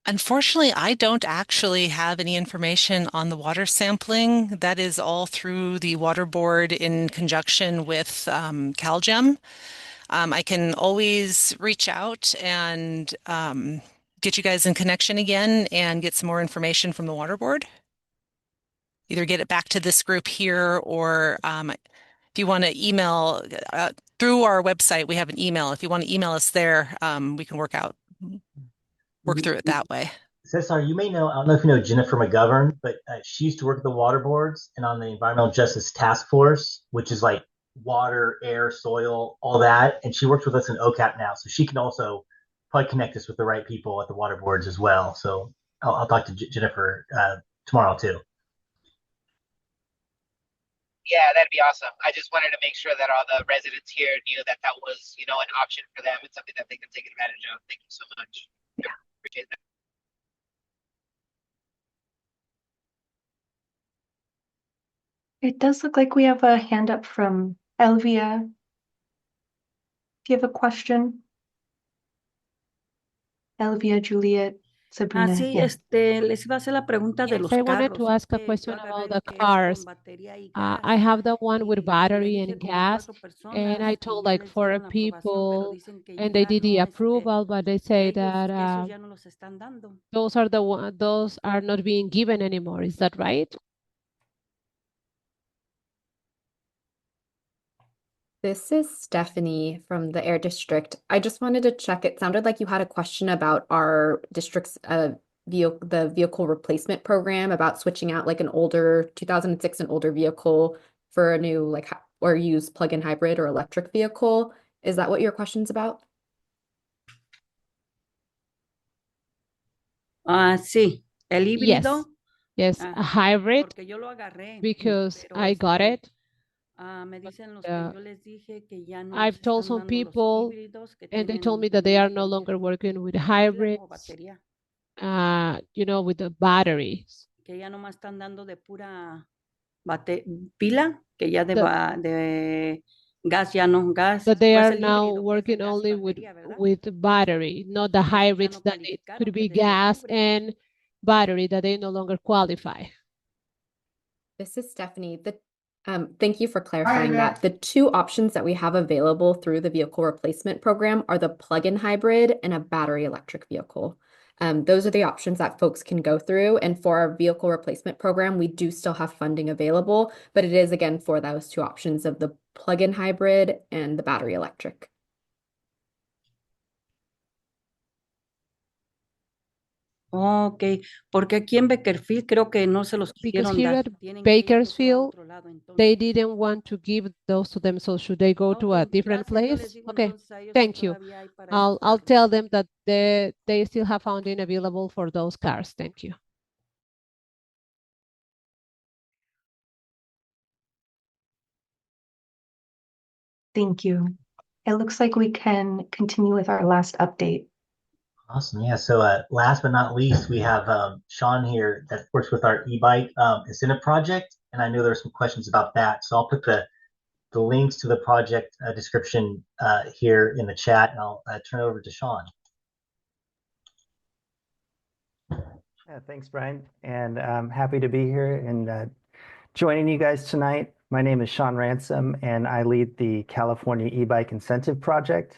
Unfortunately, I don't actually have any information on the water sampling. That is all through the water board in conjunction with CalGEM. I can always reach out and get you guys in connection again and get some more information from the water board. Either get it back to this group here, or if you want to email through our website, we have an email. If you want to email us there, we can work through it that way. Cesar, you may know, I don't know if you know Jennifer McGovern, but she used to work at the water boards and on the Environmental Justice Task Force, which is like water, air, soil, all that. And she works with us in OCAP now. So she can also probably connect us with the right people at the water boards as well. So I'll talk to Jennifer tomorrow too. Yeah, that'd be awesome. I just wanted to make sure that all the residents here knew that that was, an option for them and something that they can take advantage of. Thank you so much. Yeah. Appreciate that. It does look like we have a hand up from Elvia. Do you have a question? Elvia, Juliet, Sabrina. Sí, Yeah. les iba a hacer la pregunta de Yes, los I wanted to carros. ask a Yo question agarré about el the que es con cars. batería y I gas have the one with y le battery dije and como gas, 4 and I personas y told ya like les 4 dieron la aprobación, pero people, dicen que and they ya did the no, approval, but they que say ellos, that que esos ya no los están dando. those are not being given anymore. Is that right? This is Stephanie from the Air District. I just wanted to check. It sounded like you had a question about our district's the vehicle replacement program, about switching out like an older 2006 and older vehicle for a new or used plug-in hybrid or electric vehicle. Is that what your question's about? Sí, el híbrido. Yes, a hybrid, Porque yo lo agarré, because pero I got it. me dicen los que yo les dije que ya no I've les told están some dando los people, híbridos que and they tienen told me that they are no un longer working with combustible como hybrids, batería, with the batteries. que ya nomás están dando de pura pila, que ya The- de gas ya no, gas, That they pues are el now híbrido, que es de working gas y only batería, ¿verdad? with battery, not the Esos ya hybrids no that it calificaron, could be que gas desde octubre. and battery that they no longer qualify. This is Stephanie. Thank you for clarifying that. The two options that we have available through the vehicle replacement program are the plug-in hybrid and a battery electric vehicle. Those are the options that folks can go through. And for our vehicle replacement program, we do still have funding available, but it is again for those two options of the plug-in hybrid and the battery electric. Ok, porque aquí en Bakersfield creo que no se los Because quisieron here dar. at Tienen que irse a Bakersfield, otro lado they entonces. didn't want to give those to them, so should they go to a Ok, different gracias. Yo les place? digo Okay, entonces a ellos que thank you. todavía hay para I'll esos carros. tell them that they still have funding available for those cars. Thank you. Thank you. It looks like we can continue with our last update. Awesome. Yeah. So last but not least, we have Sean here that works with our e-bike incentive project. And I know there's some questions about that. So I'll put the links to the project description here in the chat, and I'll turn it over to Sean. Yeah, thanks, Brian. And I'm happy to be here and joining you guys tonight. My name is Sean Ransom, and I lead the California e-bike incentive project.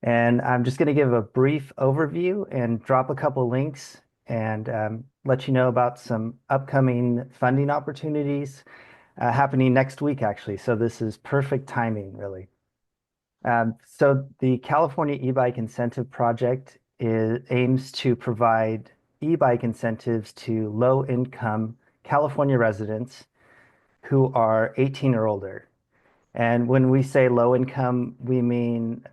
And I'm just going to give a brief overview and drop a couple links and let you know about some upcoming funding opportunities happening next week, actually. So this is perfect timing, really. So the California e-bike incentive project aims to provide e-bike incentives to low-income California residents who are 18 or older. And when we say low income, we mean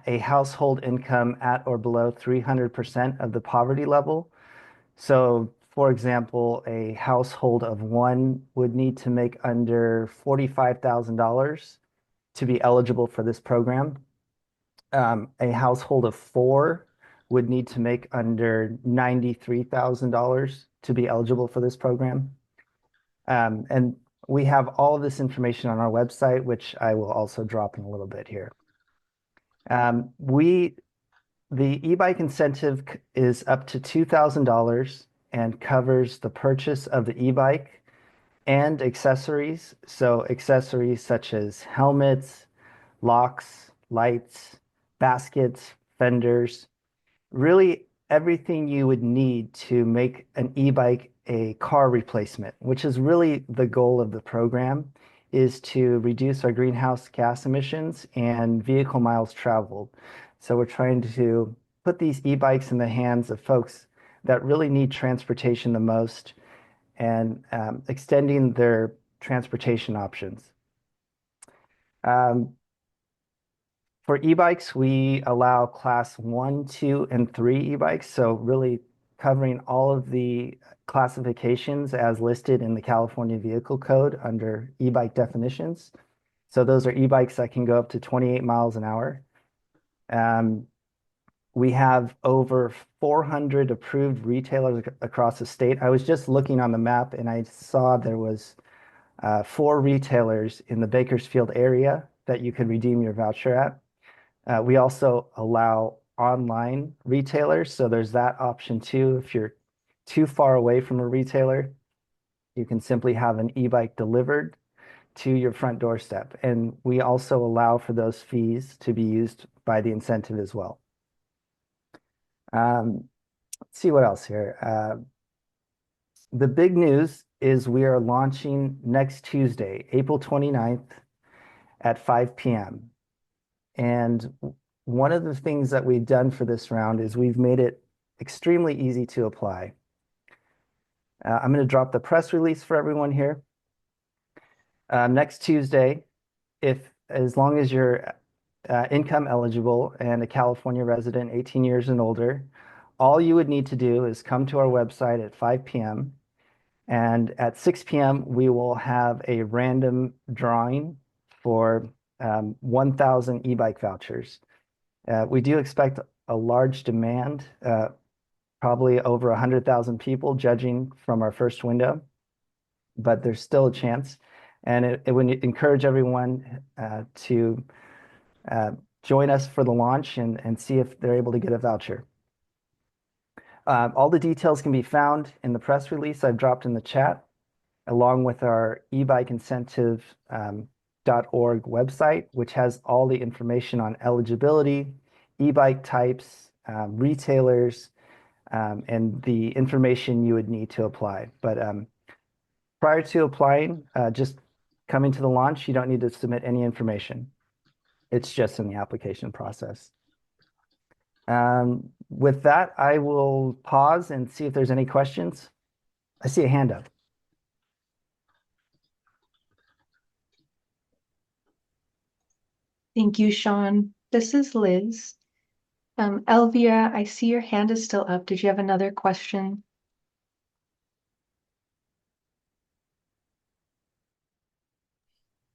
a household income at or below 300% of the poverty level. So, for example, a household of one would need to make under $45,000 to be eligible for this program. A household of four would need to make under $93,000 to be eligible for this program. And we have all of this information on our website, which I will also drop in a little bit here. The e-bike incentive is up to $2,000 and covers the purchase of the e-bike and accessories. So accessories such as helmets, locks, lights, baskets, fenders, really everything you would need to make an e-bike a car replacement, which is really the goal of the program, is to reduce our greenhouse gas emissions and vehicle miles traveled. So we're trying to put these e-bikes in the hands of folks that really need transportation the most and extending their transportation options. For e-bikes, we allow class 1, 2, and 3 e-bikes, so really covering all of the classifications as listed in the California Vehicle Code under e-bike definitions. So those are e-bikes that can go up to 28 miles an hour. We have over 400 approved retailers across the state. I was just looking on the map and I saw there was 4 retailers in the Bakersfield area that you could redeem your voucher at. We also allow online retailers, so there's that option too. If you're too far away from a retailer, you can simply have an e-bike delivered to your front doorstep. And we also allow for those fees to be used by the incentive as well. Let's see what else here. The big news is we are launching next Tuesday, April 29th at 5 p.m. And one of the things that we've done for this round is we've made it extremely easy to apply. I'm going to drop the press release for everyone here. Next Tuesday, as long as you're income eligible and a California resident, 18 years and older, all you would need to do is come to our website at 5 p.m. And at 6 p.m., we will have a random drawing for 1,000 e-bike vouchers. We do expect a large demand, probably over 100,000 people judging from our first window, but there's still a chance. And it would encourage everyone to join us for the launch and see if they're able to get a voucher. All the details can be found in the press release I've dropped in the chat, along with our ebikeincentive.org website, which has all the information on eligibility, e-bike types, retailers, and the information you would need to apply. But prior to applying, just coming to the launch, you don't need to submit any information. It's just in the application process. With that, I will pause and see if there's any questions. I see a hand up. Thank you, Sean. This is Liz. Elvira, I see your hand is still up. Did you have another question?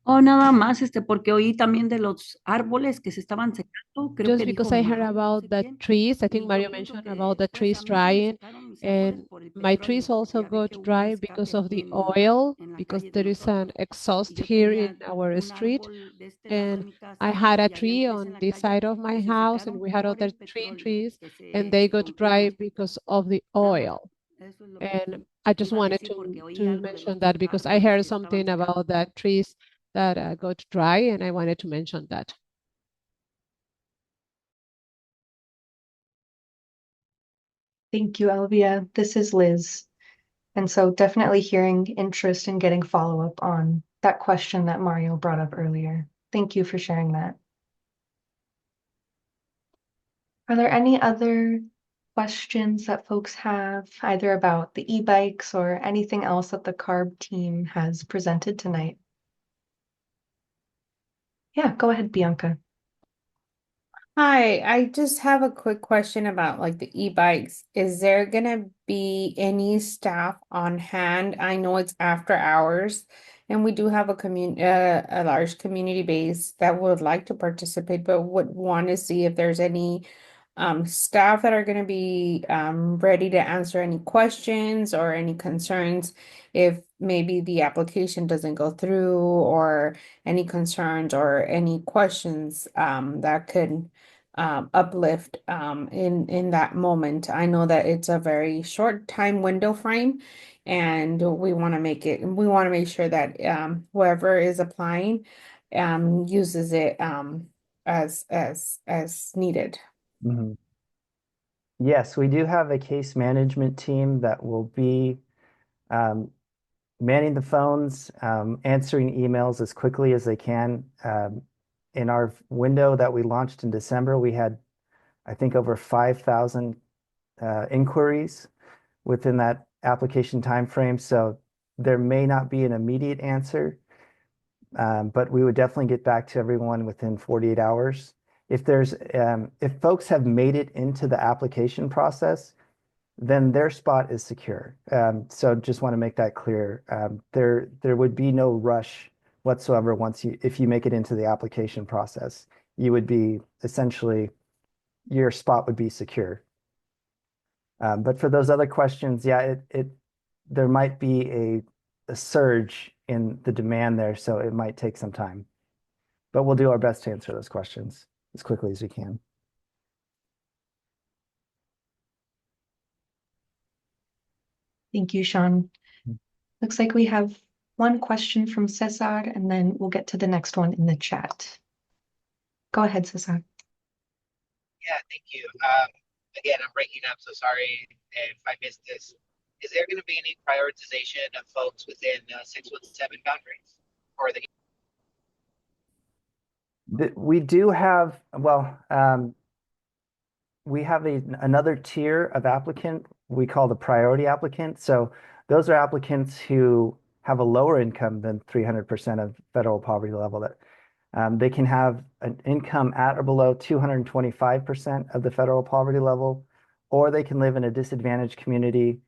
Oh, nada más, porque oí también de los árboles que se estaban secando. Creo Just que because dijo I heard Mario, no about sé the quién. trees, I Y think yo Mario pienso mentioned que about the pues trees a mí se me drying, secaron mis árboles and por el my petróleo, trees also porque ya ve got que hubo un dry rescate because of aquí the en oil, la because calle de there is an nosotros. Y exhaust yo here in tenía our un street, árbol de este lado de and mi casa I had a y habían tree 3 en on la this calle side of que my se house, and secaron we had por other el petróleo, trees, que and se they got rompieron dry las because of the nada más. oil. Eso es lo que And I just iba a wanted decir porque oí to algo de mention los that because I árboles heard que estaban something secando. about that trees that got dry, and I wanted to mention that. Thank you, Elvia. This is Liz. And so definitely hearing interest in getting follow-up on that question that Mario brought up earlier. Thank you for sharing that. Are there any other questions that folks have, either about the e-bikes or anything else that the CARB team has presented tonight? Yeah, go ahead, Bianca. Hi, I just have a quick question about like the e-bikes. Is there gonna be any staff on hand? I know it's after hours, and we do have a large community base that would like to participate, but would want to see if there's any staff that are gonna be ready to answer any questions or any concerns if maybe the application doesn't go through, or any concerns or any questions that could uplift in that moment. I know that it's a very short time window frame, and we want to make sure that whoever is applying uses it as needed. Mhm. Yes, we do have a case management team that will be um, manning the phones, answering emails as quickly as they can. In our window that we launched in December, we had, I think, over 5,000 inquiries within that application timeframe. So there may not be an immediate answer, but we would definitely get back to everyone within 48 hours. If folks have made it into the application process, then their spot is secure. So just want to make that clear. There would be no rush whatsoever if you make it into the application process. You would be essentially, your spot would be secure. But for those other questions, yeah, there might be a surge in the demand there, so it might take some time. But we'll do our best to answer those questions as quickly as we can. Thank you, Sean. Looks like we have one question from Cesar, and then we'll get to the next one in the chat. Go ahead, Cesar. Yeah, thank you. Again, I'm breaking up, so sorry if I missed this. Is there going to be any prioritization of folks within 617 boundaries or the? We do have, well, we have another tier of applicant we call the priority applicant. So those are applicants who have a lower income than 300% of federal poverty level. That they can have an income at or below 225% of the federal poverty level, or they can live in a disadvantaged community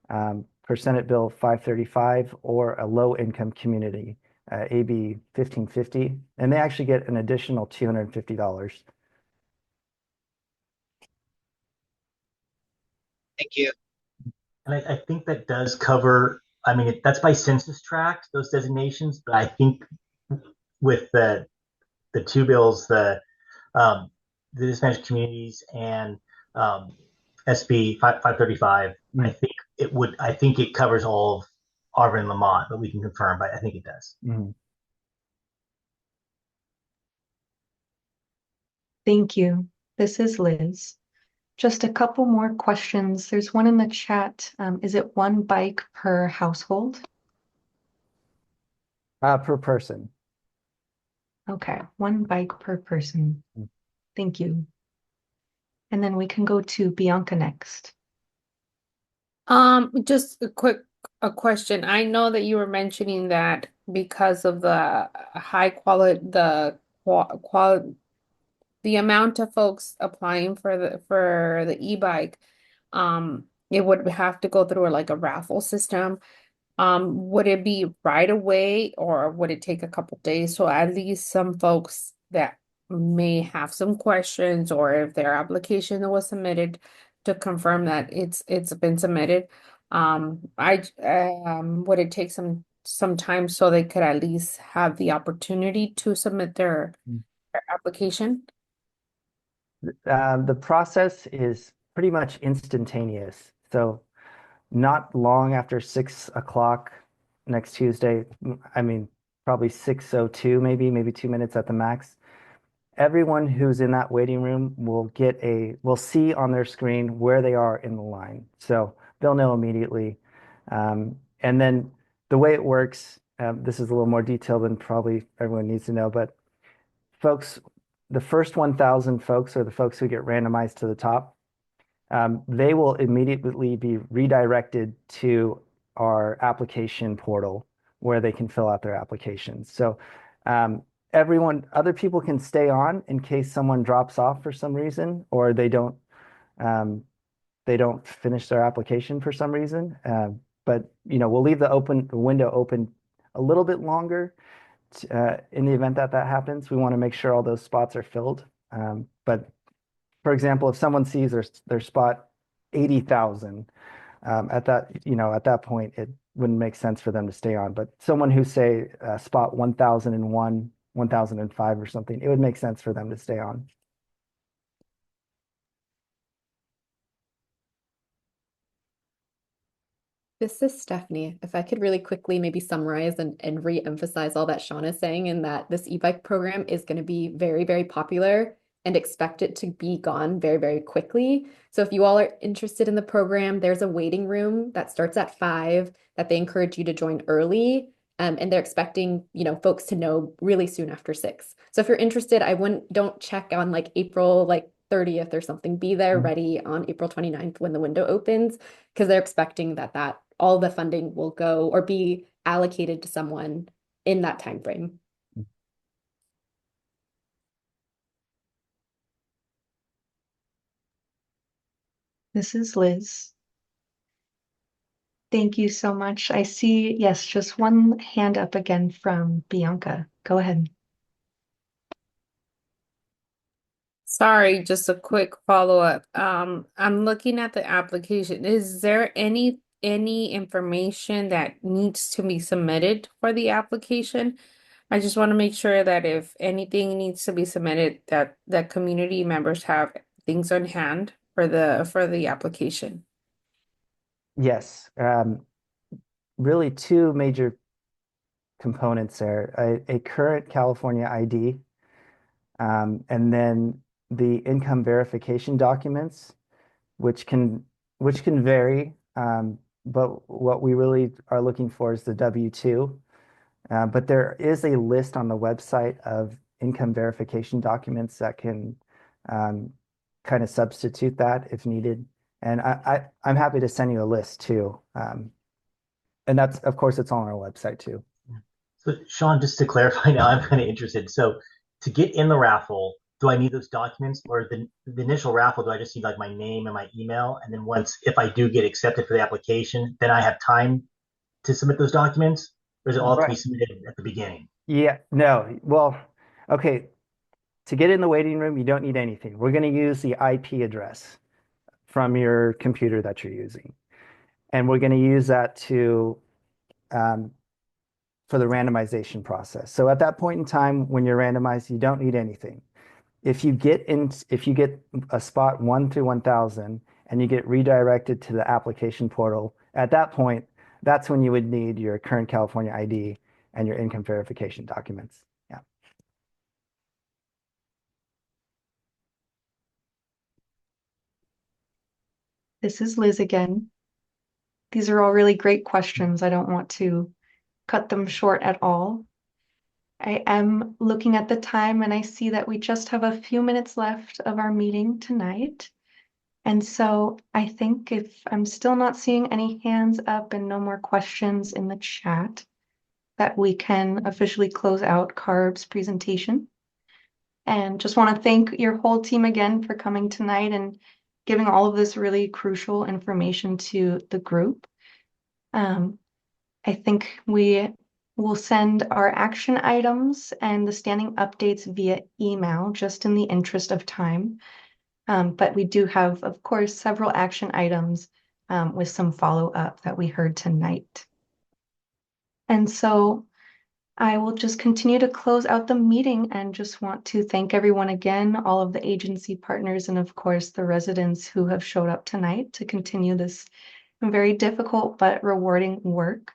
per Senate Bill 535, or a low income community, AB 1550, and they actually get an additional $250. Thank you. And I think that does cover, I mean, that's by census tract, those designations, but I think with the two bills, the disadvantaged communities and SB 535, I think it covers all of Arvin and Lamont, but we can confirm, but I think it does. Thank you. This is Liz. Just a couple more questions. There's one in the chat. Is it one bike per household? Per person. Okay, one bike per person. Thank you. And then we can go to Bianca next. Just a question. I know that you were mentioning that because of the high quality, the amount of folks applying for the e-bike, it would have to go through like a raffle system. Would it be right away, or would it take a couple days? So at least some folks that may have some questions, or if their application was submitted, to confirm that it's been submitted. Would it take some time so they could at least have the opportunity to submit their application? The process is pretty much instantaneous. So not long after 6 o'clock next Tuesday, I mean, probably 6:02, maybe 2 minutes at the max. Everyone who's in that waiting room will see on their screen where they are in the line. So they'll know immediately. And then the way it works, this is a little more detailed than probably everyone needs to know, but folks, the first 1,000 folks are the folks who get randomized to the top. they will immediately be redirected to our application portal where they can fill out their applications. So other people can stay on in case someone drops off for some reason, or um, they don't finish their application for some reason. But we'll leave the window open a little bit longer in the event that happens. We want to make sure all those spots are filled. But for example, if someone sees their spot 80,000, at that point, it wouldn't make sense for them to stay on. But someone who say spot 1001, 1005 or something, it would make sense for them to stay on. This is Stephanie. If I could really quickly maybe summarize and re-emphasize all that Sean is saying, in that this e-bike program is going to be very, very popular and expect it to be gone very, very quickly. So if you all are interested in the program, there's a waiting room that starts at 5 that they encourage you to join early. And they're expecting, folks to know really soon after 6. So if you're interested, don't check on like April 30th or something. Be there ready on April 29th when the window opens, because they're expecting that all the funding will go or be allocated to someone in that time frame. This is Liz. Thank you so much. I see, yes, just one hand up again from Bianca. Go ahead. Sorry, just a quick follow-up. I'm looking at the application. Is there any information that needs to be submitted for the application? I just want to make sure that if anything needs to be submitted, that community members have things on hand for the application. Yes, really two major components there: a current California ID, and then the income verification documents, which can vary. But what we really are looking for is the W-2. But there is a list on the website of income verification documents that can kind of substitute that if needed. And I'm happy to send you a list too. And that's, of course, it's all on our website too. So Sean, just to clarify now, I'm kind of interested. So to get in the raffle, do I need those documents, or the initial raffle, do I just need like my name and my email? And then if I do get accepted for the application, then I have time to submit those documents, or is it all to be submitted at the beginning? Yeah, no. Well, okay. To get in the waiting room, you don't need anything. We're going to use the IP address from your computer that you're using. And we're going to use that for the randomization process. So at that point in time, when you're randomized, you don't need anything. If you get a spot 1 through 1,000 and you get redirected to the application portal, at that point, that's when you would need your current California ID and your income verification documents. Yeah. This is Liz again. These are all really great questions. I don't want to cut them short at all. I am looking at the time and I see that we just have a few minutes left of our meeting tonight. And so I think, if I'm still not seeing any hands up and no more questions in the chat, that we can officially close out CARB's presentation. And just want to thank your whole team again for coming tonight and giving all of this really crucial information to the group. I think we will send our action items and the standing updates via email, just in the interest of time. But we do have, of course, several action items with some follow-up that we heard tonight. And so I will just continue to close out the meeting and just want to thank everyone again, all of the agency partners, and of course the residents who have showed up tonight to continue this very difficult but rewarding work.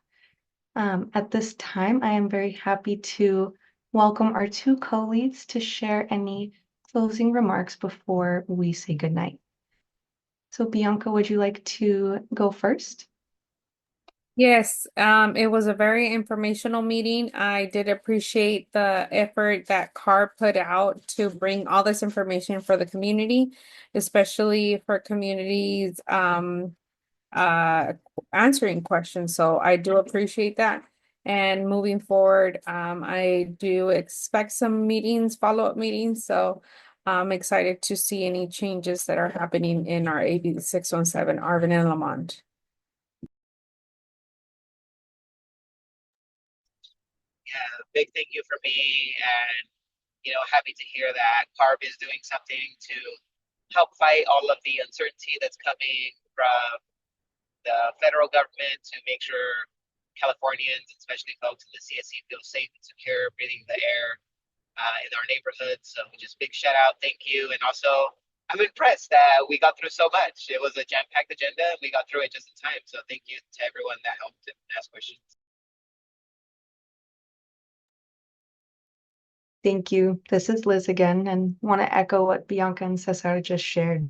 At this time, I am very happy to welcome our two co-leads to share any closing remarks before we say goodnight. So Bianca, would you like to go first? Yes, it was a very informational meeting. I did appreciate the effort that CAR put out to bring all this information for the community, especially for communities answering questions. So I do appreciate that. And moving forward, I do expect some meetings, follow-up meetings. So I'm excited to see any changes that are happening in our AB 617, Arvin and Lamont. Yeah, big thank you for me, and happy to hear that CARB is doing something to help fight all of the uncertainty that's coming from the federal government to make sure Californians, especially folks in the CSC, feel safe and secure breathing the air in our neighborhoods. So just big shout out, thank you. And also, I'm impressed that we got through so much. It was a jam-packed agenda and we got through it just in time. So thank you to everyone that helped and asked questions. Thank you. This is Liz again, and want to echo what Bianca and Cesar just shared.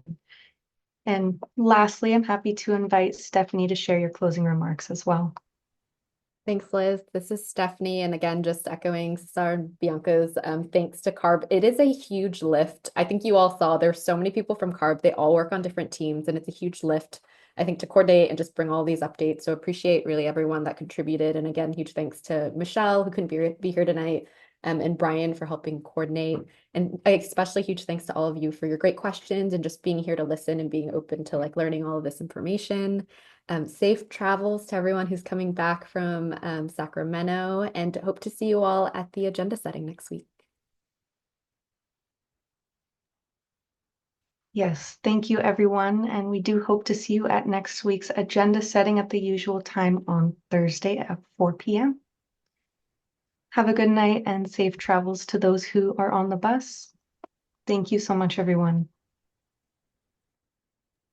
And lastly, I'm happy to invite Stephanie to share your closing remarks as well. Thanks, Liz. This is Stephanie. And again, just echoing Cesar and Bianca's thanks to CARB. It is a huge lift. I think you all saw there's so many people from CARB. They all work on different teams, and it's a huge lift, I think, to coordinate and just bring all these updates. So appreciate really everyone that contributed. And again, huge thanks to Michelle, who couldn't be here tonight, and Brian for helping coordinate. And especially huge thanks to all of you for your great questions and just being here to listen and being open to learning all of this information. Safe travels to everyone who's coming back from Sacramento, and hope to see you all at the agenda setting next week. Yes, thank you, everyone. And we do hope to see you at next week's agenda setting at the usual time on Thursday at 4 p.m. Have a good night and safe travels to those who are on the bus. Thank you so much, everyone.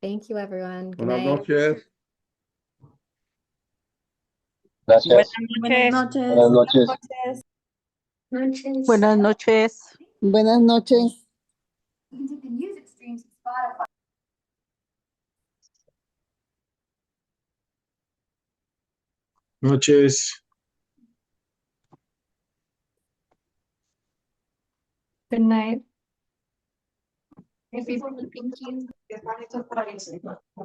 Thank you, everyone. Good Buenas night. noches. Gracias. Buenas noches. Buenas noches. Buenas noches. Buenas noches. Noches. Good night. Thank you.